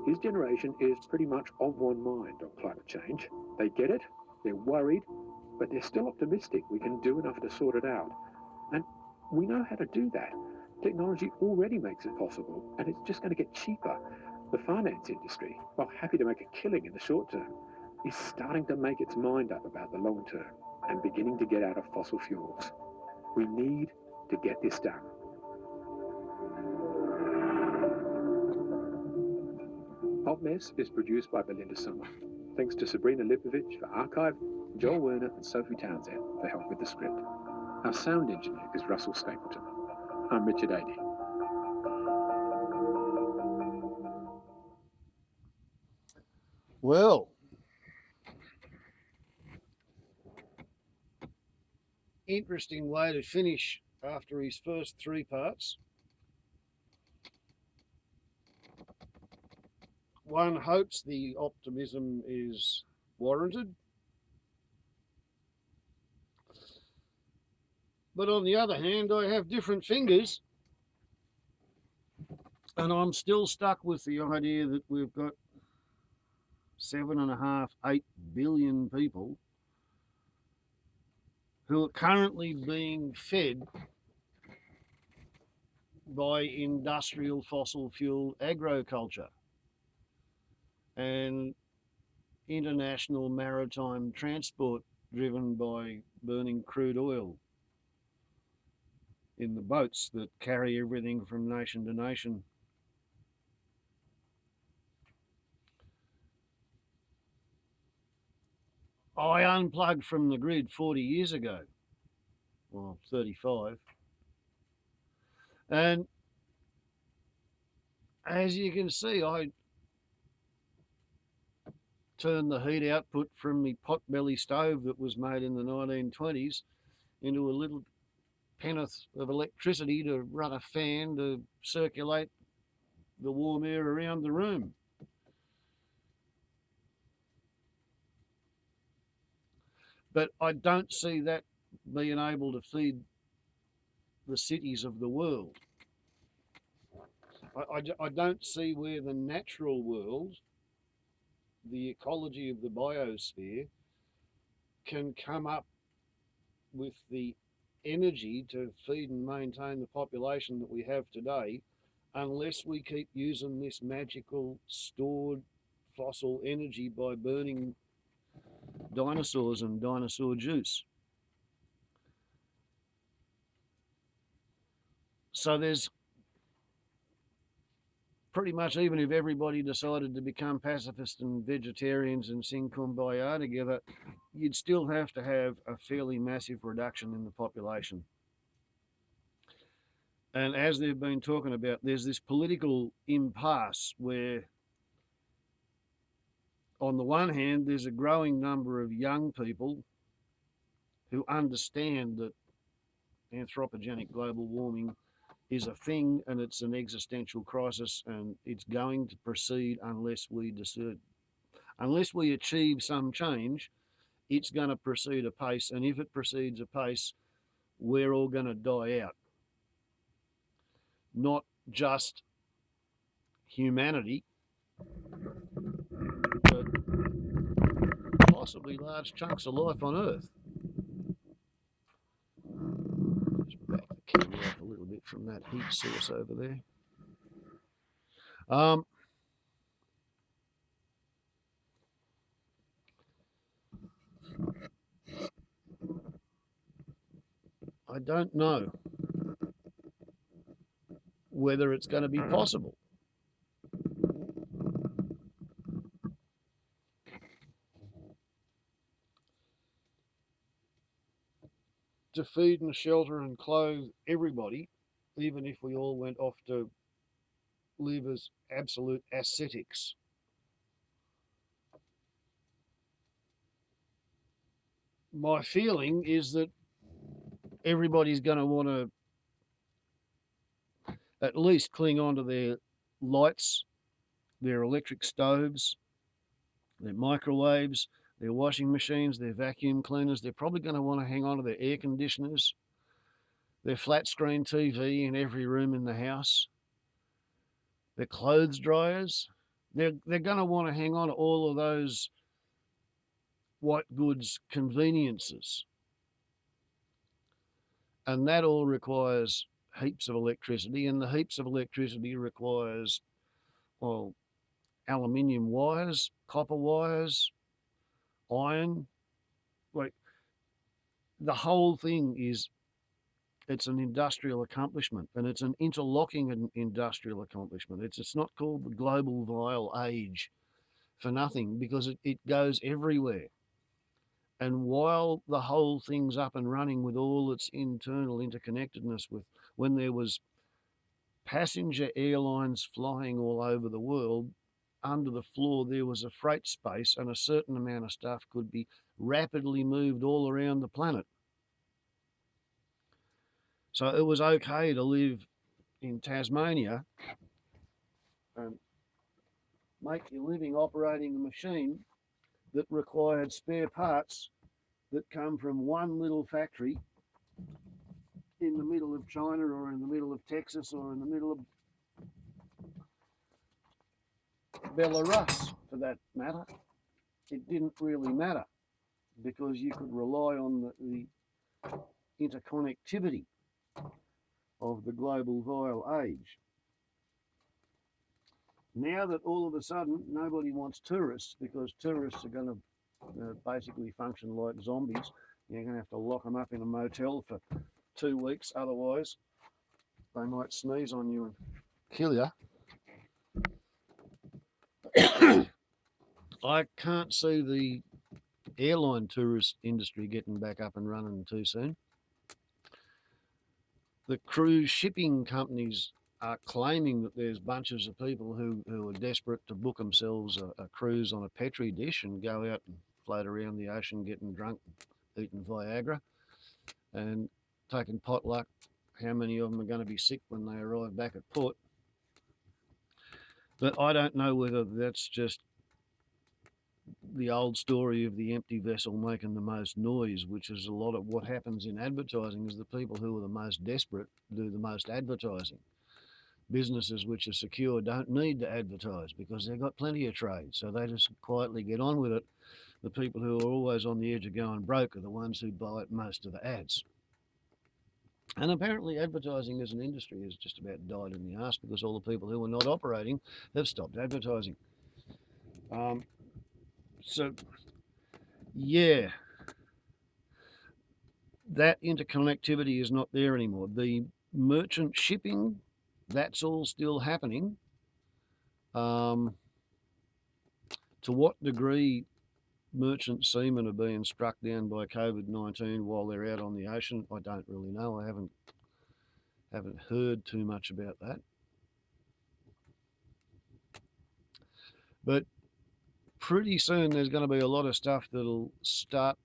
His generation is pretty much of one mind on climate change. They get it, they're worried, but they're still optimistic we can do enough to sort it out. And we know how to do that. Technology already makes it possible, and it's just going to get cheaper. The finance industry, while happy to make a killing in the short term, is starting to make its mind up about the long term and beginning to get out of fossil fuels. We need to get this done. Hot Mess is produced by Belinda Summer. Thanks to Sabrina Lipovich for archive, Joel Werner and Sophie Townsend for help with the script. Our sound engineer is Russell Stapleton. I'm Richard Adey. Well, interesting way to finish after his first 3 parts. One hopes the optimism is warranted. But on the other hand, I have different fingers And I'm still stuck with the idea that we've got 7.5, 8 billion people who are currently being fed by industrial fossil fuel agriculture and international maritime transport driven by burning crude oil in the boats that carry everything from nation to nation. I unplugged from the grid 40 years ago, well, 35. And as you can see, I turned the heat output from the potbelly stove that was made in the 1920s into a little penneth of electricity to run a fan to circulate the warm air around the room. But I don't see that being able to feed the cities of the world. I don't see where the natural world, the ecology of the biosphere, can come up with the energy to feed and maintain the population that we have today unless we keep using this magical stored fossil energy by burning dinosaurs and dinosaur juice. So there's pretty much, even if everybody decided to become pacifists and vegetarians and sing Kumbaya together, you'd still have to have a fairly massive reduction in the population. And as they've been talking about, there's this political impasse where, on the one hand, there's a growing number of young people who understand that anthropogenic global warming is a thing and it's an existential crisis and it's going to proceed unless we achieve some change. It's going to proceed apace, and if it proceeds apace, we're all going to die out. Not just humanity, but possibly large chunks of life on Earth. Just back the camera off a little bit from that heat source over there. I don't know whether it's going to be possible. To feed and shelter and clothe everybody, even if we all went off to live as absolute ascetics. My feeling is that everybody's going to want to at least cling on to their lights, their electric stoves, their microwaves, their washing machines, their vacuum cleaners. They're probably going to want to hang on to their air conditioners, their flat screen TV in every room in the house, their clothes dryers. They're going to want to hang on to all of those white goods conveniences. And that all requires heaps of electricity, and the heaps of electricity requires, well, aluminium wires, copper wires, iron. Like, the whole thing it's an industrial accomplishment, and it's an interlocking industrial accomplishment. It's not called the global vile age for nothing, because it goes everywhere. And while the whole thing's up and running with all its internal interconnectedness, with when there was passenger airlines flying all over the world, under the floor there was a freight space, and a certain amount of stuff could be rapidly moved all around the planet. So it was okay to live in Tasmania and make your living operating a machine that required spare parts that come from one little factory in the middle of China or in the middle of Texas or in the middle of Belarus, for that matter, it didn't really matter because you could rely on the interconnectivity of the global viral age. Now that all of a sudden nobody wants tourists because tourists are going to basically function like zombies, you're going to have to lock them up in a motel for 2 weeks, otherwise they might sneeze on you and kill you. I can't see the airline tourist industry getting back up and running too soon. The cruise shipping companies are claiming that there's bunches of people who are desperate to book themselves a cruise on a Petri dish and go out and float around the ocean getting drunk, eating Viagra and taking potluck. How many of them are going to be sick when they arrive back at port? But I don't know whether that's just the old story of the empty vessel making the most noise, which is a lot of what happens in advertising. Is the people who are the most desperate do the most advertising. Businesses which are secure don't need to advertise because they've got plenty of trade, so they just quietly get on with it. The people who are always on the edge of going broke are the ones who buy most of the ads. And apparently advertising as an industry has just about died in the arse because all the people who are not operating have stopped advertising. So, yeah, that interconnectivity is not there anymore. The merchant shipping, that's all still happening. To what degree merchant seamen are being struck down by COVID-19 while they're out on the ocean, I don't really know. I haven't heard too much about that. But pretty soon there's going to be a lot of stuff that'll start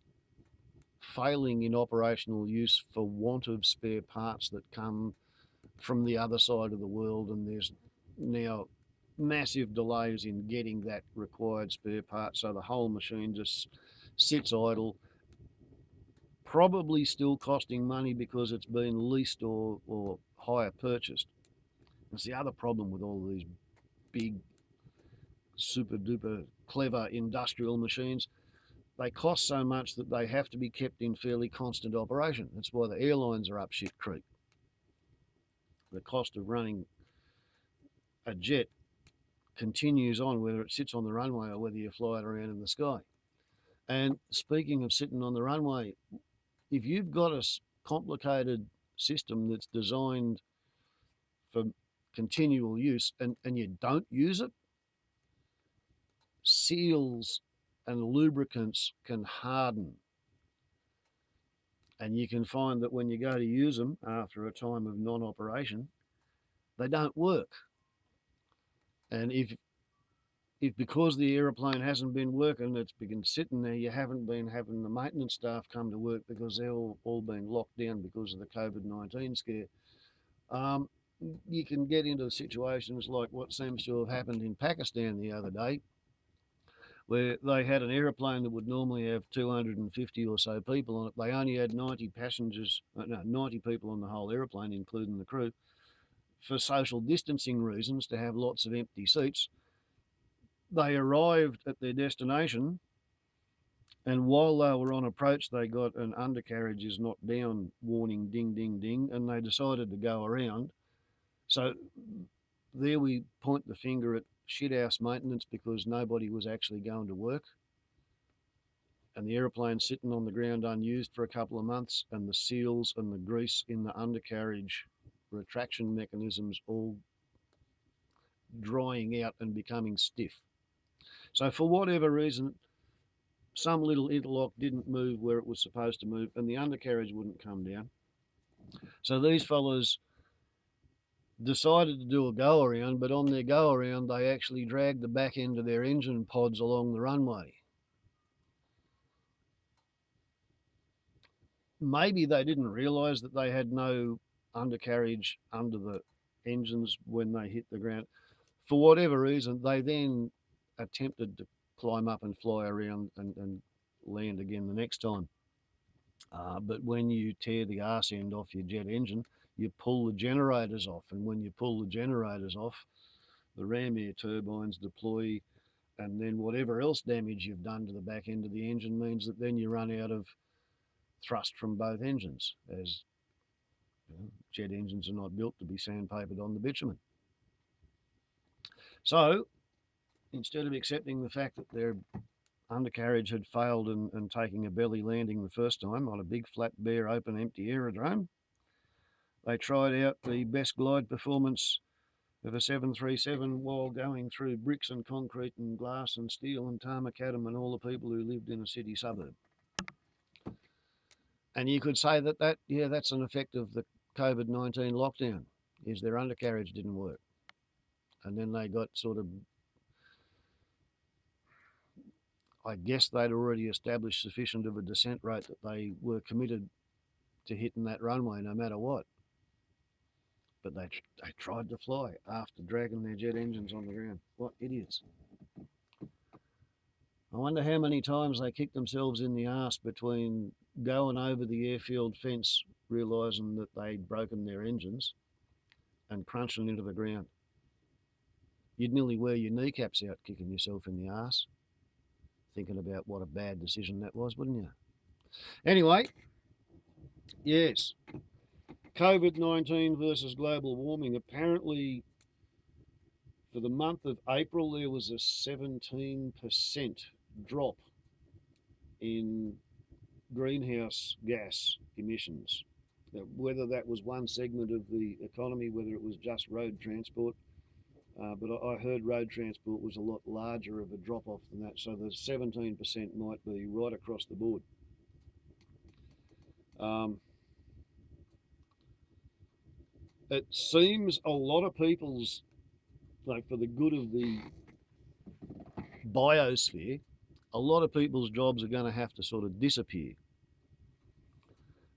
failing in operational use for want of spare parts that come from the other side of the world, and there's now massive delays in getting that required spare part, so the whole machine just sits idle, probably still costing money because it's been leased or hire purchased. That's the other problem with all of these big super duper clever industrial machines. They cost so much that they have to be kept in fairly constant operation. That's why the airlines are up shit creek. The cost of running a jet continues on whether it sits on the runway or whether you fly it around in the sky. And speaking of sitting on the runway, if you've got a complicated system that's designed for continual use and you don't use it, seals and lubricants can harden. And you can find that when you go to use them after a time of non-operation, they don't work. And if because the aeroplane hasn't been working, it's been sitting there, you haven't been having the maintenance staff come to work because they're all been locked down because of the COVID-19 scare, you can get into situations like what seems to have happened in Pakistan the other day, where they had an aeroplane that would normally have 250 or so people on it. They only had 90 people on the whole aeroplane, including the crew, for social distancing reasons, to have lots of empty seats. They arrived at their destination, and while they were on approach, they got an undercarriage is not down warning, ding, ding, ding, and they decided to go around. So there we point the finger at shithouse maintenance because nobody was actually going to work. And the aeroplane sitting on the ground unused for a couple of months, and the seals and the grease in the undercarriage retraction mechanisms all drying out and becoming stiff. So for whatever reason, some little interlock didn't move where it was supposed to move, and the undercarriage wouldn't come down. So these fellas decided to do a go around, but on their go around, they actually dragged the back end of their engine pods along the runway. Maybe they didn't realise that they had no undercarriage under the engines when they hit the ground. For whatever reason, they then attempted to climb up and fly around and land again the next time. But when you tear the arse end off your jet engine, you pull the generators off. And when you pull the generators off, the ram air turbines deploy, and then whatever else damage you've done to the back end of the engine means that then you run out of thrust from both engines, as jet engines are not built to be sandpapered on the bitumen. So instead of accepting the fact that their undercarriage had failed and taking a belly landing the first time on a big, flat, bare, open, empty aerodrome, they tried out the best glide performance of a 737 while going through bricks and concrete and glass and steel and tarmacadam and all the people who lived in a city suburb. And you could say that, that's an effect of the COVID-19 lockdown, is their undercarriage didn't work. And then they got sort of, I guess they'd already established sufficient of a descent rate that they were committed to hitting that runway no matter what. But they tried to fly after dragging their jet engines on the ground. What idiots. I wonder how many times they kicked themselves in the arse between going over the airfield fence, realising that they'd broken their engines, and crunching into the ground. You'd nearly wear your kneecaps out kicking yourself in the arse, thinking about what a bad decision that was, wouldn't you? Anyway, yes, COVID-19 versus global warming. Apparently, for the month of April, there was a 17% drop in greenhouse gas emissions. Now, whether that was one segment of the economy, whether it was just road transport, but I heard road transport was a lot larger of a drop-off than that, so the 17% might be right across the board. It seems a lot of people's, like for the good of the biosphere, a lot of people's jobs are going to have to sort of disappear.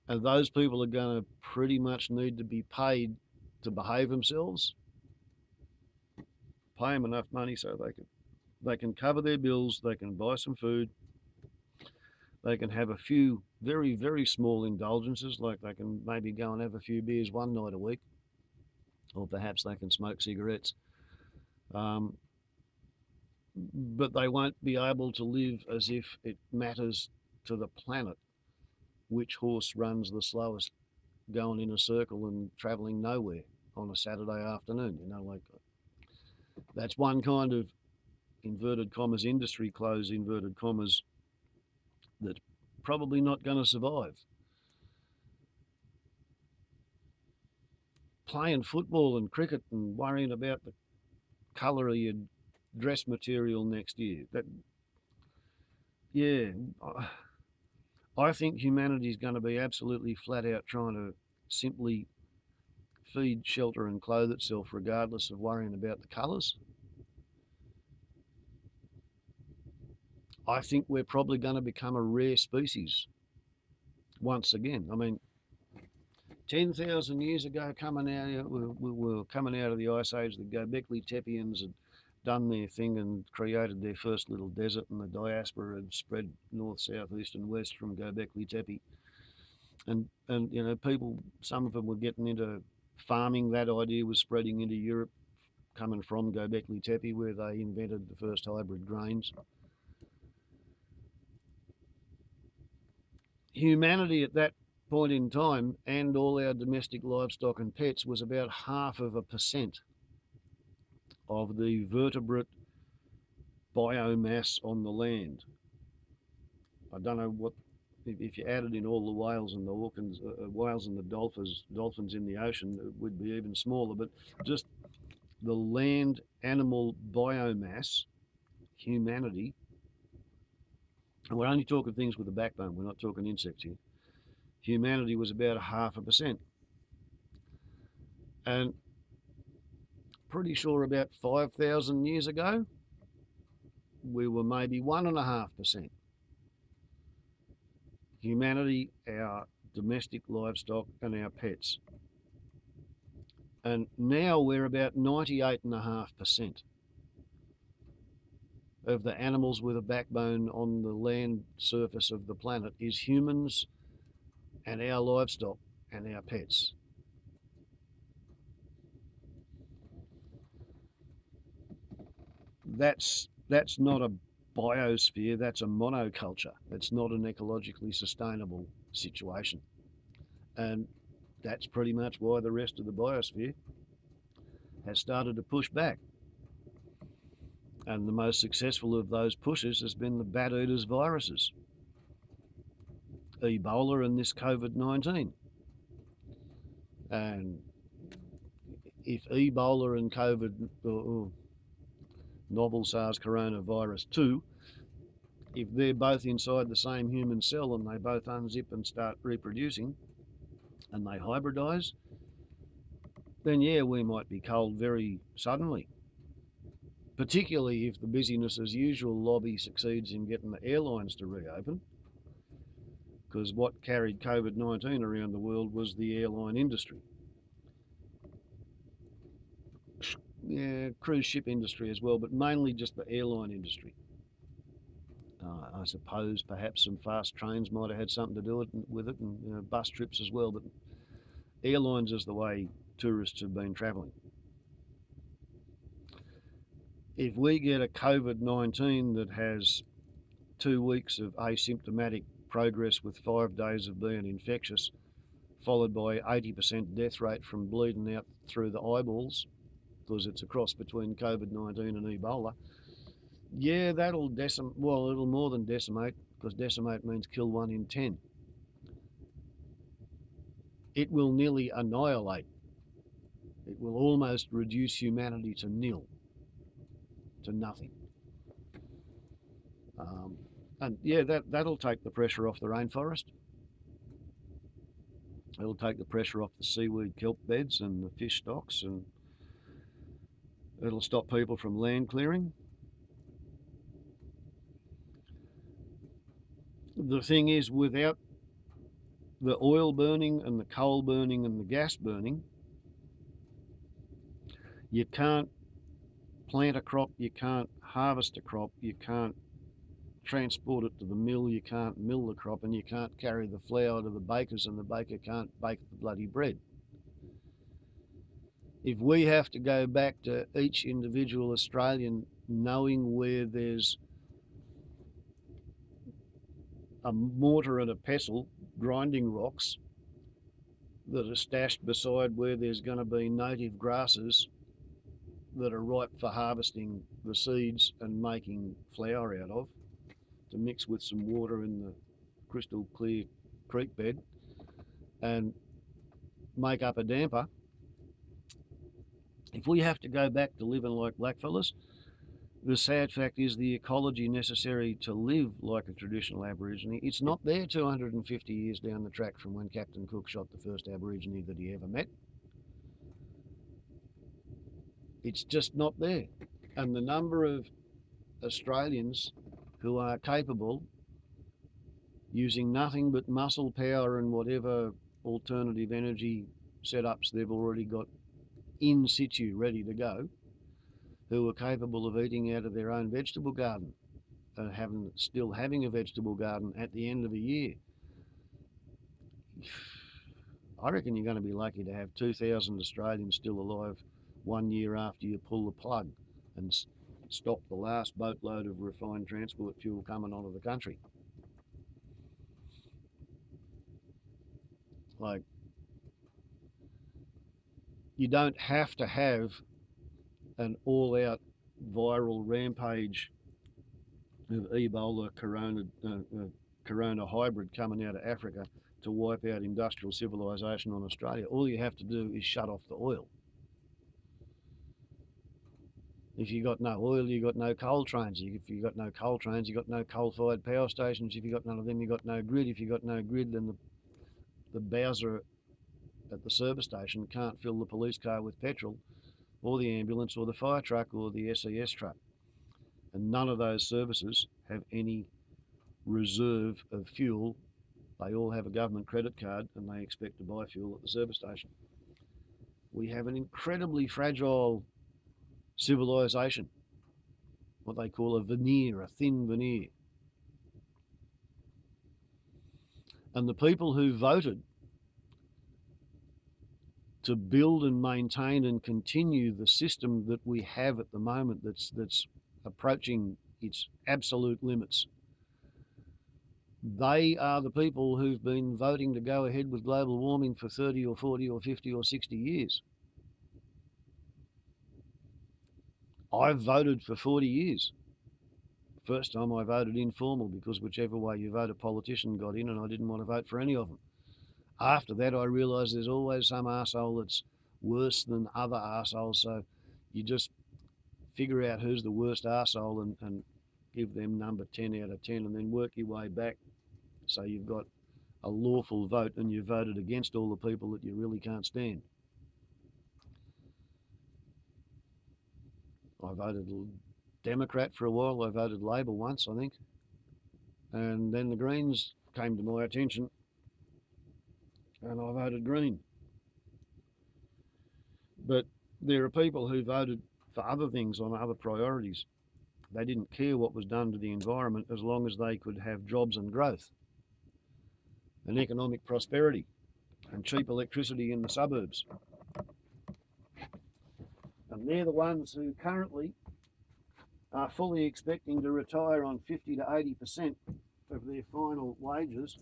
And those people are going to pretty much need to be paid to behave themselves, pay them enough money so they can cover their bills, they can buy some food, they can have a few very, very small indulgences, like they can maybe go and have a few beers one night a week, or perhaps they can smoke cigarettes. But they won't be able to live as if it matters to the planet which horse runs the slowest, going in a circle and travelling nowhere on a Saturday afternoon. You know, like that's one kind of inverted commas industry, close inverted commas, that's probably not going to survive. Playing football and cricket and worrying about the colour of your dress material next year. I think humanity is going to be absolutely flat out trying to simply feed, shelter and clothe itself regardless of worrying about the colours. I think we're probably going to become a rare species once again. I mean, 10,000 years ago, we were coming out of the Ice Age. The Göbekli Tepeans had done their thing and created their first little desert, and the diaspora had spread north, south, east and west from Göbekli Tepe. And you know, people, some of them were getting into farming. That idea was spreading into Europe, coming from Göbekli Tepe, where they invented the first hybrid grains. Humanity at that point in time, and all our domestic livestock and pets, was about 0.5% of the vertebrate biomass on the land. I don't know what, if you added in all the whales and the orcans, whales and the dolphins in the ocean, it would be even smaller. But just the land animal biomass, humanity, and we're only talking things with a backbone, we're not talking insects here. Humanity was about 0.5%. And pretty sure about 5,000 years ago, we were maybe 1.5%. Humanity, our domestic livestock and our pets. And now we're about 98.5% of the animals with a backbone on the land surface of the planet is humans and our livestock and our pets. that's not a biosphere, that's a monoculture. It's not an ecologically sustainable situation. And that's pretty much why the rest of the biosphere has started to push back. And the most successful of those pushes has been the bat eaters viruses, Ebola and this COVID-19. And if Ebola and COVID, or novel SARS coronavirus 2, if they're both inside the same human cell and they both unzip and start reproducing and they hybridize, then yeah, we might be cold very suddenly. Particularly if the business as usual lobby succeeds in getting the airlines to reopen, because what carried COVID-19 around the world was the airline industry. Yeah, cruise ship industry as well, but mainly just the airline industry. I suppose perhaps some fast trains might have had something to do with it, and bus trips as well, but airlines is the way tourists have been travelling. If we get a COVID-19 that has 2 weeks of asymptomatic progress with 5 days of being infectious, followed by 80% death rate from bleeding out through the eyeballs, because it's a cross between COVID-19 and Ebola, yeah, that'll decimate, well, it'll more than decimate, because decimate means kill 1 in 10. It will nearly annihilate. It will almost reduce humanity to nil, to nothing. And yeah, that'll take the pressure off the rainforest. It'll take the pressure off the seaweed kelp beds and the fish stocks, and it'll stop people from land clearing. The thing is, without the oil burning and the coal burning and the gas burning, you can't plant a crop, you can't harvest a crop, you can't transport it to the mill, you can't mill the crop, and you can't carry the flour to the bakers, and the baker can't bake the bloody bread. If we have to go back to each individual Australian knowing where there's a mortar and a pestle grinding rocks that are stashed beside where there's going to be native grasses that are ripe for harvesting the seeds and making flour out of, to mix with some water in the crystal clear creek bed and make up a damper. If we have to go back to living like blackfellas, the sad fact is the ecology necessary to live like a traditional Aborigine, it's not there 250 years down the track from when Captain Cook shot the first Aborigine that he ever met. It's just not there. And the number of Australians who are capable, using nothing but muscle power and whatever alternative energy setups they've already got in situ ready to go, who are capable of eating out of their own vegetable garden and still having a vegetable garden at the end of a year. I reckon you're going to be lucky to have 2,000 Australians still alive 1 year after you pull the plug and stop the last boatload of refined transport fuel coming onto the country. Like, you don't have to have an all-out viral rampage of Ebola corona hybrid coming out of Africa to wipe out industrial civilization on Australia. All you have to do is shut off the oil. If you got no oil, you got no coal trains. If you got no coal trains, you got no coal-fired power stations. If you got none of them, you got no grid. If you got no grid, then the bowser at the service station can't fill the police car with petrol, or the ambulance, or the fire truck, or the SES truck. And none of those services have any reserve of fuel. They all have a government credit card and they expect to buy fuel at the service station. We have an incredibly fragile civilization, what they call a veneer, a thin veneer. And the people who voted to build and maintain and continue the system that we have at the moment, that's approaching its absolute limits. They are the people who've been voting to go ahead with global warming for 30 or 40 or 50 or 60 years. I've voted for 40 years. First time I voted informal because whichever way you vote, a politician got in and I didn't want to vote for any of them. After that, I realised there's always some arsehole that's worse than other arseholes, so you just figure out who's the worst arsehole and give them number 10 out of 10 and then work your way back so you've got a lawful vote and you voted against all the people that you really can't stand. I voted Democrat for a while, I voted Labor once, I think, and then the Greens came to my attention and I voted Green. But there are people who voted for other things on other priorities. They didn't care what was done to the environment as long as they could have jobs and growth and economic prosperity and cheap electricity in the suburbs. And they're the ones who currently are fully expecting to retire on 50 to 80% of their final wages,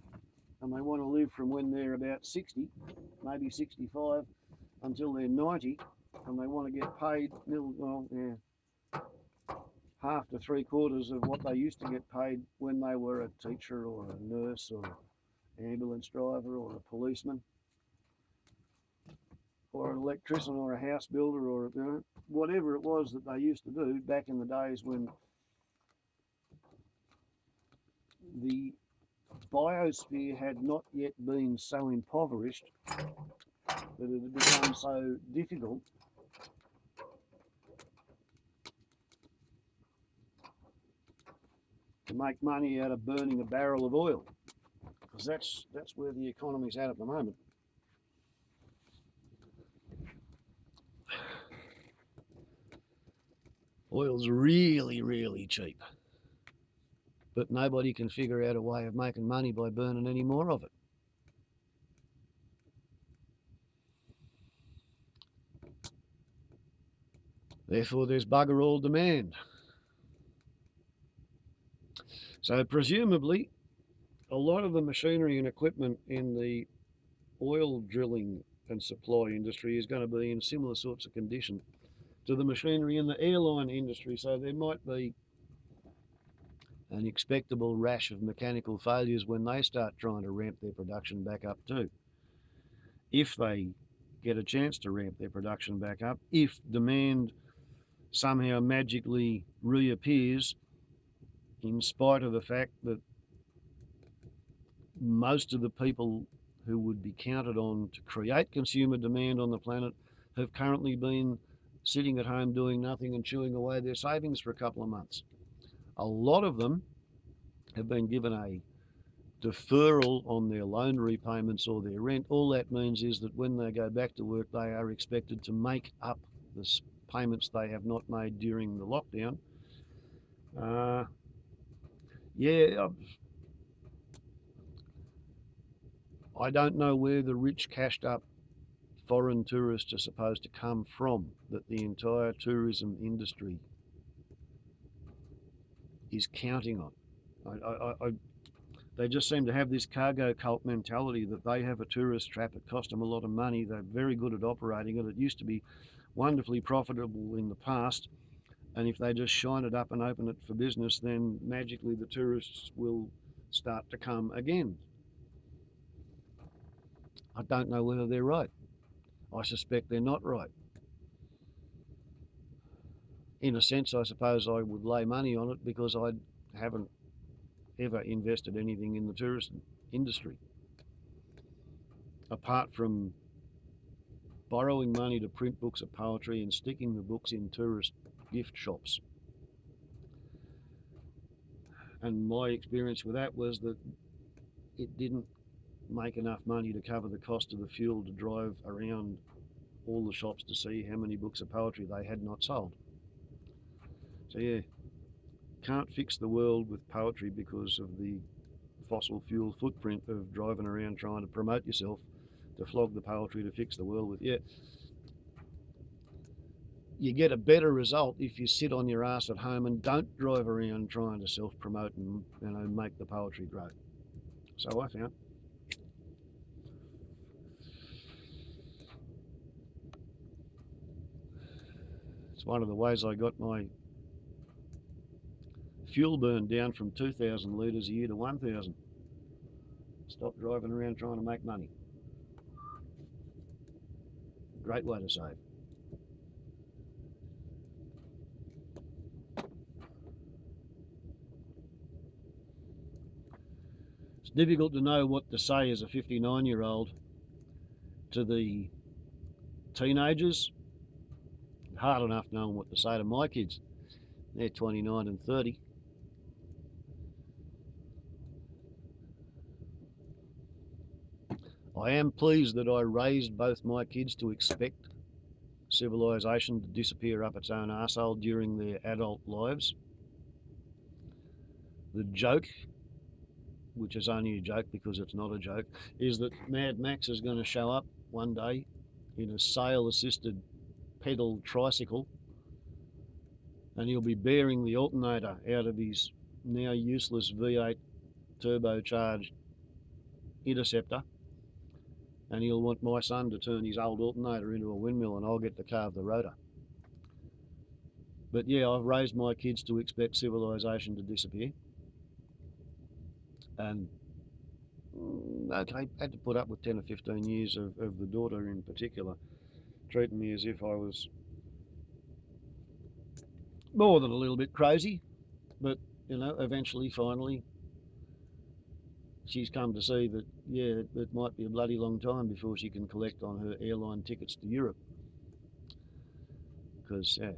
and they want to live from when they're about 60, maybe 65, until they're 90, and they want to get paid half to 3/4 of what they used to get paid when they were a teacher or a nurse or an ambulance driver or a policeman or an electrician or a house builder or whatever it was that they used to do back in the days when the biosphere had not yet been so impoverished that it had become so difficult to make money out of burning a barrel of oil, because that's where the economy's at the moment. Oil's really, really cheap, but nobody can figure out a way of making money by burning any more of it. Therefore, there's bugger all demand. So presumably, a lot of the machinery and equipment in the oil drilling and supply industry is going to be in similar sorts of condition to the machinery in the airline industry. So there might be an expectable rash of mechanical failures when they start trying to ramp their production back up too. If they get a chance to ramp their production back up, if demand somehow magically reappears, in spite of the fact that most of the people who would be counted on to create consumer demand on the planet have currently been sitting at home doing nothing and chewing away their savings for a couple of months. A lot of them have been given a deferral on their loan repayments or their rent. All that means is that when they go back to work, they are expected to make up the payments they have not made during the lockdown. I don't know where the rich cashed up foreign tourists are supposed to come from that the entire tourism industry is counting on. They just seem to have this cargo cult mentality that they have a tourist trap, it costs them a lot of money, they're very good at operating it, it used to be wonderfully profitable in the past, and if they just shine it up and open it for business, then magically the tourists will start to come again. I don't know whether they're right. I suspect they're not right. In a sense, I suppose I would lay money on it because I haven't ever invested anything in the tourist industry, apart from borrowing money to print books of poetry and sticking the books in tourist gift shops. And my experience with that was that it didn't make enough money to cover the cost of the fuel to drive around all the shops to see how many books of poetry they had not sold. So yeah, can't fix the world with poetry because of the fossil fuel footprint of driving around trying to promote yourself to flog the poetry to fix the world with. Yeah, you get a better result if you sit on your ass at home and don't drive around trying to self-promote and, you know, make the poetry grow. So I found. It's one of the ways I got my fuel burn down from 2,000 litres a year to 1,000. Stop driving around trying to make money. Great way to save. It's difficult to know what to say as a 59-year-old to the teenagers. Hard enough knowing what to say to my kids. They're 29 and 30. I am pleased that I raised both my kids to expect civilization to disappear up its own arsehole during their adult lives. The joke, which is only a joke because it's not a joke, is that Mad Max is going to show up one day in a sail-assisted pedal tricycle, and he'll be bearing the alternator out of his now useless V8 turbocharged Interceptor, and he'll want my son to turn his old alternator into a windmill and I'll get to carve the rotor. But yeah, I've raised my kids to expect civilization to disappear. And okay, had to put up with 10 or 15 years of the daughter in particular treating me as if I was more than a little bit crazy. But, you know, eventually, finally, she's come to see that, yeah, it might be a bloody long time before she can collect on her airline tickets to Europe. Because, yeah,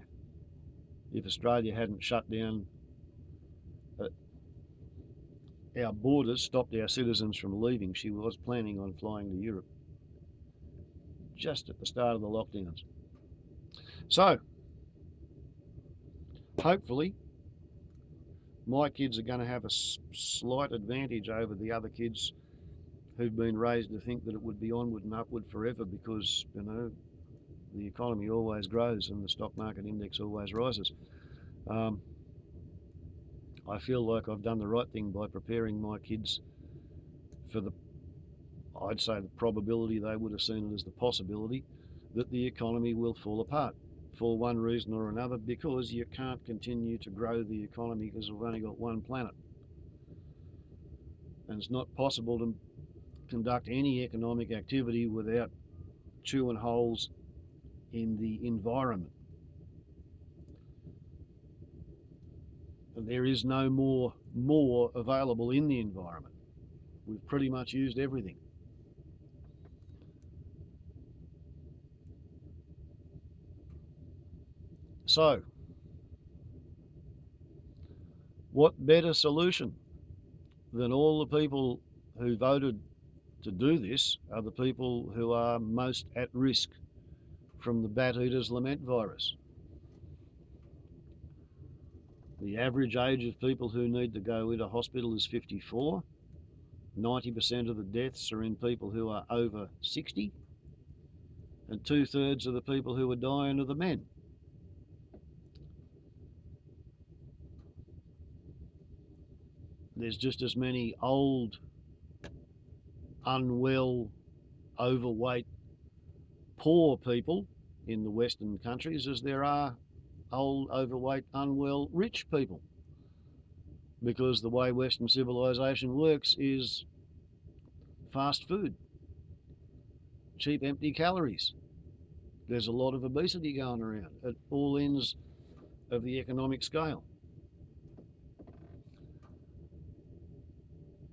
if Australia hadn't shut down our borders, stopped our citizens from leaving, she was planning on flying to Europe just at the start of the lockdowns. So, hopefully, my kids are going to have a slight advantage over the other kids who've been raised to think that it would be onward and upward forever because, you know, the economy always grows and the stock market index always rises. I feel like I've done the right thing by preparing my kids for the, I'd say the probability, they would have seen it as the possibility, that the economy will fall apart for one reason or another, because you can't continue to grow the economy because we've only got one planet. And it's not possible to conduct any economic activity without chewing holes in the environment. And there is no more available in the environment. We've pretty much used everything. So, what better solution than all the people who voted to do this are the people who are most at risk from the bat eater's lament virus. The average age of people who need to go into hospital is 54. 90% of the deaths are in people who are over 60. And 2/3 of the people who are dying are the men. There's just as many old, unwell, overweight, poor people in the Western countries as there are old, overweight, unwell, rich people. Because the way Western civilization works is fast food, cheap, empty calories. There's a lot of obesity going around at all ends of the economic scale.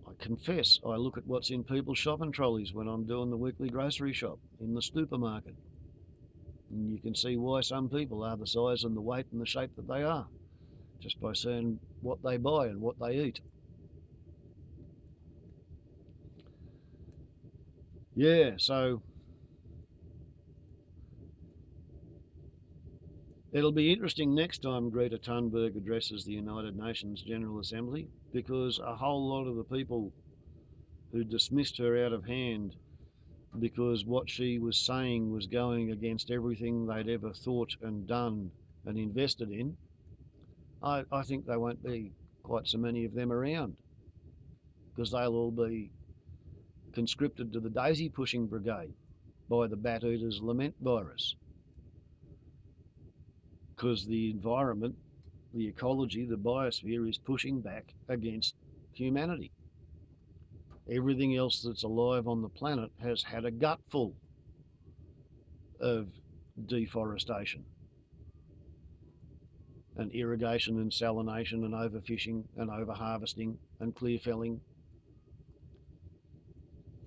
I confess, I look at what's in people's shopping trolleys when I'm doing the weekly grocery shop in the supermarket. And you can see why some people are the size and the weight and the shape that they are, just by seeing what they buy and what they eat. Yeah, so it'll be interesting next time Greta Thunberg addresses the United Nations General Assembly, because a whole lot of the people who dismissed her out of hand because what she was saying was going against everything they'd ever thought and done and invested in, I think there won't be quite so many of them around, because they'll all be conscripted to the daisy pushing brigade by the bat eaters lament virus, because the environment, the ecology, the biosphere is pushing back against humanity. Everything else that's alive on the planet has had a gutful of deforestation and irrigation and salination and overfishing and overharvesting and clear felling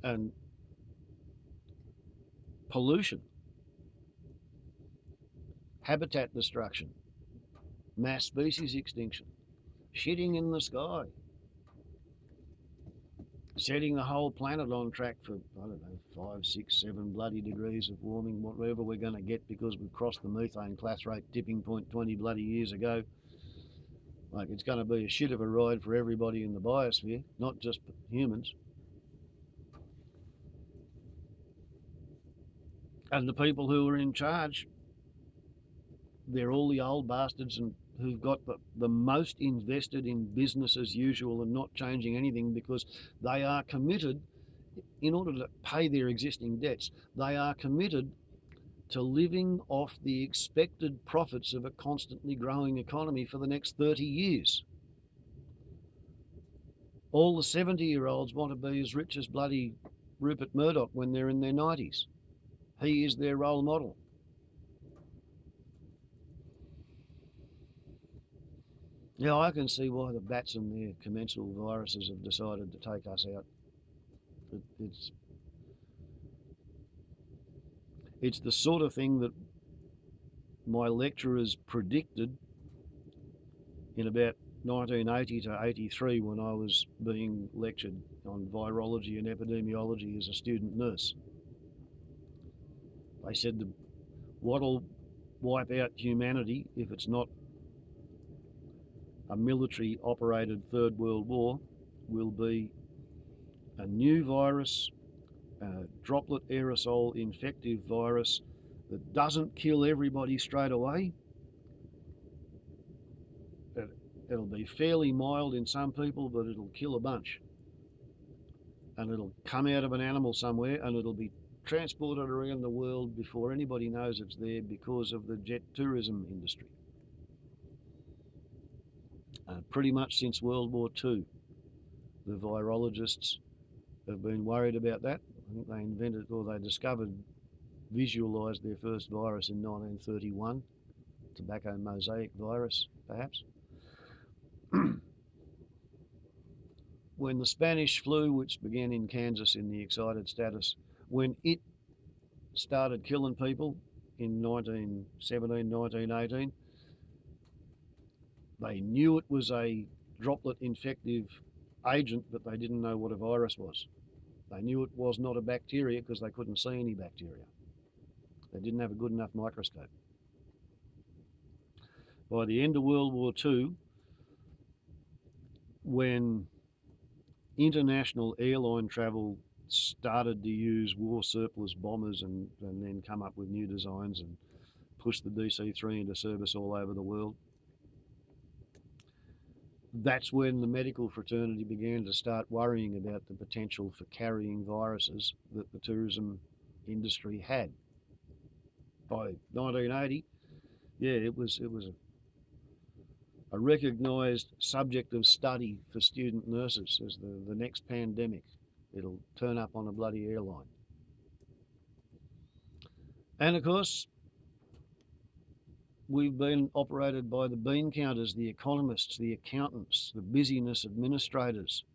and pollution, habitat destruction, mass species extinction, shitting in the sky, setting the whole planet on track for, I don't know, 5, 6, 7 bloody degrees of warming, whatever we're going to get, because we've crossed the methane class rate tipping point 20 bloody years ago. Like, it's going to be a shit of a ride for everybody in the biosphere, not just humans. And the people who are in charge, they're all the old bastards and who've got the most invested in business as usual and not changing anything, because they are committed, in order to pay their existing debts, they are committed to living off the expected profits of a constantly growing economy for the next 30 years. All the 70-year-olds want to be as rich as bloody Rupert Murdoch when they're in their 90s. He is their role model. Yeah, I can see why the bats and their commensal viruses have decided to take us out. It's the sort of thing that my lecturers predicted in about 1980 to 83 when I was being lectured on virology and epidemiology as a student nurse. They said what'll wipe out humanity, if it's not a military operated Third World War, will be a new virus, a droplet aerosol infective virus that doesn't kill everybody straight away. It'll be fairly mild in some people, but it'll kill a bunch. And it'll come out of an animal somewhere and it'll be transported around the world before anybody knows it's there, because of the jet tourism industry. Pretty much since World War II, the virologists have been worried about that. I think they invented, or they discovered, visualised their first virus in 1931, tobacco mosaic virus, perhaps. When the Spanish flu, which began in Kansas in the excited status, when it started killing people in 1917, 1918, they knew it was a droplet infective agent, but they didn't know what a virus was. They knew it was not a bacteria because they couldn't see any bacteria. They didn't have a good enough microscope. By the end of World War II, when international airline travel started to use war surplus bombers and then come up with new designs and push the DC-3 into service all over the world, that's when the medical fraternity began to start worrying about the potential for carrying viruses that the tourism industry had. By 1980, yeah, it was a recognised subject of study for student nurses as the next pandemic. It'll turn up on a bloody airline. And of course, we've been operated by the bean counters, the economists, the accountants, the busyness administrators.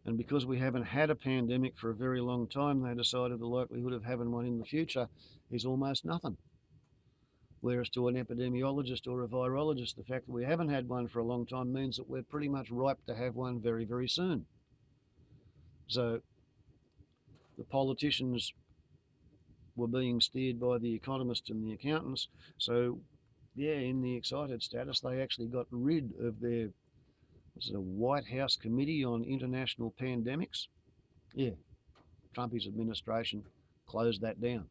And because we haven't had a pandemic for a very long time, they decided the likelihood of having one in the future is almost nothing. Whereas to an epidemiologist or a virologist, the fact that we haven't had one for a long time means that we're pretty much ripe to have one very, very soon. So the politicians were being steered by the economists and the accountants. So yeah, in the excited status, they actually got rid of their, this is a White House Committee on International Pandemics. Yeah, Trumpy's administration closed that down.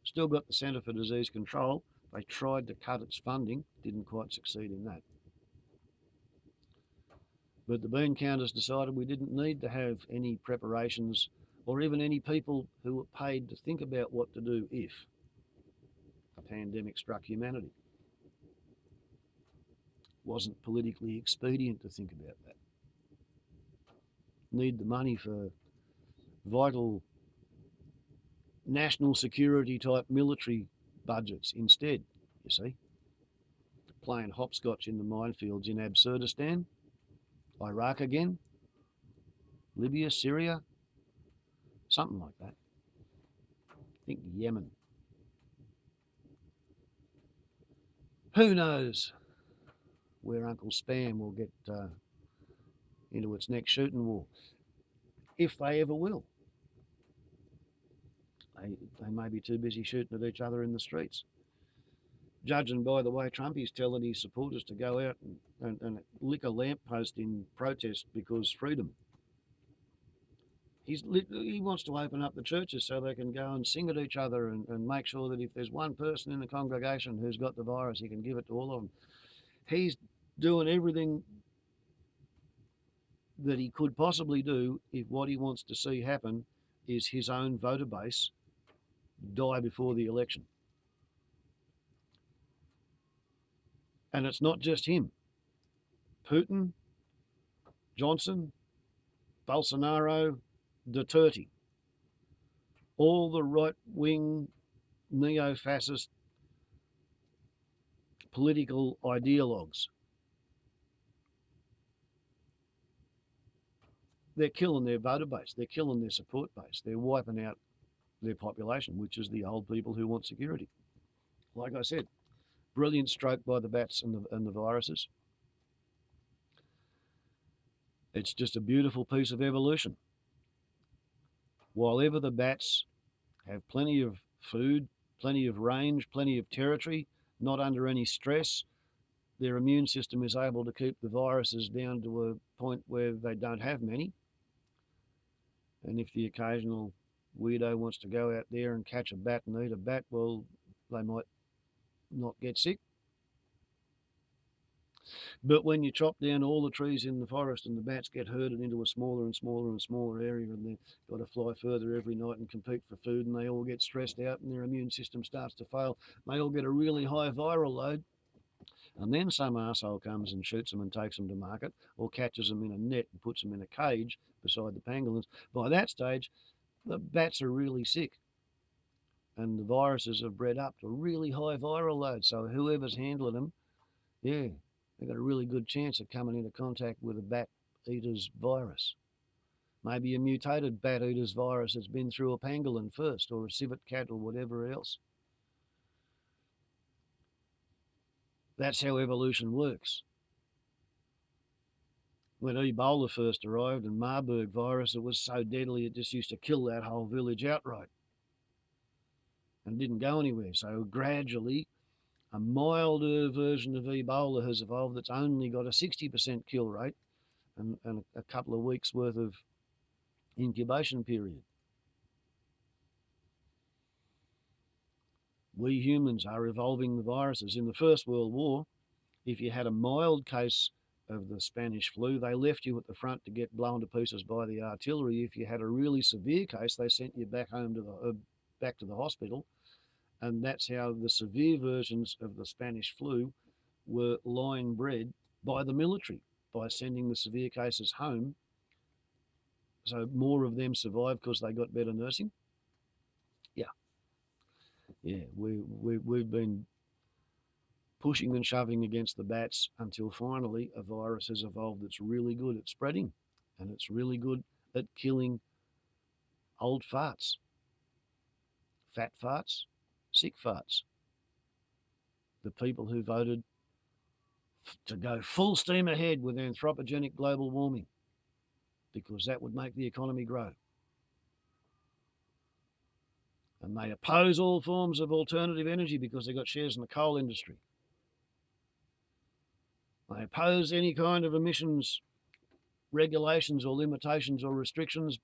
Still got the Centre for Disease Control. They tried to cut its funding, didn't quite succeed in that. But the bean counters decided we didn't need to have any preparations or even any people who were paid to think about what to do if a pandemic struck humanity. Wasn't politically expedient to think about that. Need the money for vital national security type military budgets instead, you see. Playing hopscotch in the minefields in Absurdistan, Iraq again, Libya, Syria, something like that. I think Yemen. Who knows where Uncle Spam will get into its next shooting war, if they ever will. They may be too busy shooting at each other in the streets. Judging by the way Trumpy's telling his supporters to go out and lick a lamppost in protest because freedom. He wants to open up the churches so they can go and sing at each other and make sure that if there's one person in the congregation who's got the virus, he can give it to all of them. He's doing everything that he could possibly do if what he wants to see happen is his own voter base die before the election. And it's not just him. Putin, Johnson, Bolsonaro, Duterte, all the right-wing neo-fascist political ideologues. They're killing their voter base. They're killing their support base. They're wiping out their population, which is the old people who want security. Like I said, brilliant stroke by the bats and the viruses. It's just a beautiful piece of evolution. While ever the bats have plenty of food, plenty of range, plenty of territory, not under any stress, their immune system is able to keep the viruses down to a point where they don't have many. And if the occasional weirdo wants to go out there and catch a bat and eat a bat, well, they might not get sick. But when you chop down all the trees in the forest and the bats get herded into a smaller and smaller and smaller area and they've got to fly further every night and compete for food and they all get stressed out and their immune system starts to fail, they all get a really high viral load. And then some arsehole comes and shoots them and takes them to market or catches them in a net and puts them in a cage beside the pangolins. By that stage, the bats are really sick and the viruses have bred up to really high viral loads. So whoever's handling them, yeah, they've got a really good chance of coming into contact with a bat eater's virus. Maybe a mutated bat eater's virus that's been through a pangolin first or a civet cat or whatever else. That's how evolution works. When Ebola first arrived and Marburg virus, it was so deadly it just used to kill that whole village outright and didn't go anywhere. So gradually, a milder version of Ebola has evolved that's only got a 60% kill rate and a couple of weeks worth of incubation period. We humans are evolving the viruses. In the First World War, if you had a mild case of the Spanish flu, they left you at the front to get blown to pieces by the artillery. If you had a really severe case, they sent you back home to back to the hospital. And that's how the severe versions of the Spanish flu were line bred by the military, by sending the severe cases home. So more of them survived because they got better nursing. Yeah, we've been pushing and shoving against the bats until finally a virus has evolved that's really good at spreading and it's really good at killing old farts, fat farts, sick farts. The people who voted to go full steam ahead with anthropogenic global warming because that would make the economy grow. And they oppose all forms of alternative energy because they've got shares in the coal industry. They oppose any kind of emissions regulations or limitations or restrictions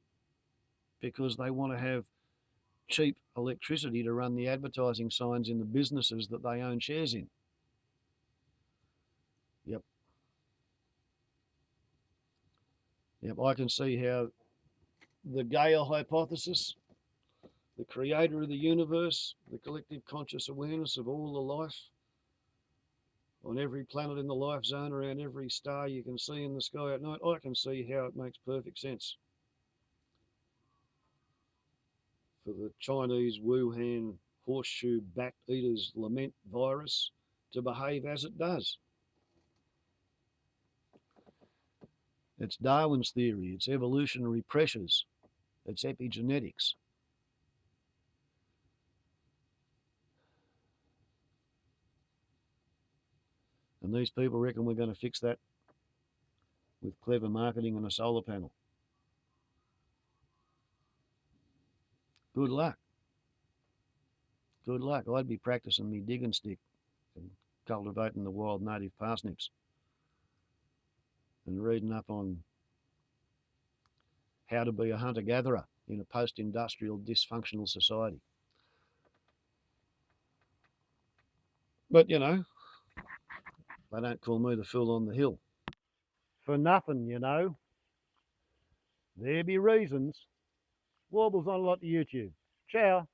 because they want to have cheap electricity to run the advertising signs in the businesses that they own shares in. Yep. Yep, I can see how the Gaia hypothesis, the creator of the universe, the collective conscious awareness of all the life on every planet in the life zone, around every star you can see in the sky at night, I can see how it makes perfect sense for the Chinese Wuhan horseshoe bat eaters lament virus to behave as it does. It's Darwin's theory, it's evolutionary pressures, it's epigenetics. And these people reckon we're going to fix that with clever marketing and a solar panel. Good luck. Good luck. I'd be practicing me digging stick and cultivating the wild native parsnips and reading up on how to be a hunter-gatherer in a post-industrial dysfunctional society. But, you know, they don't call me the fool on the hill. For nothing, you know. There be reasons. Warble's on a lot to YouTube. Ciao.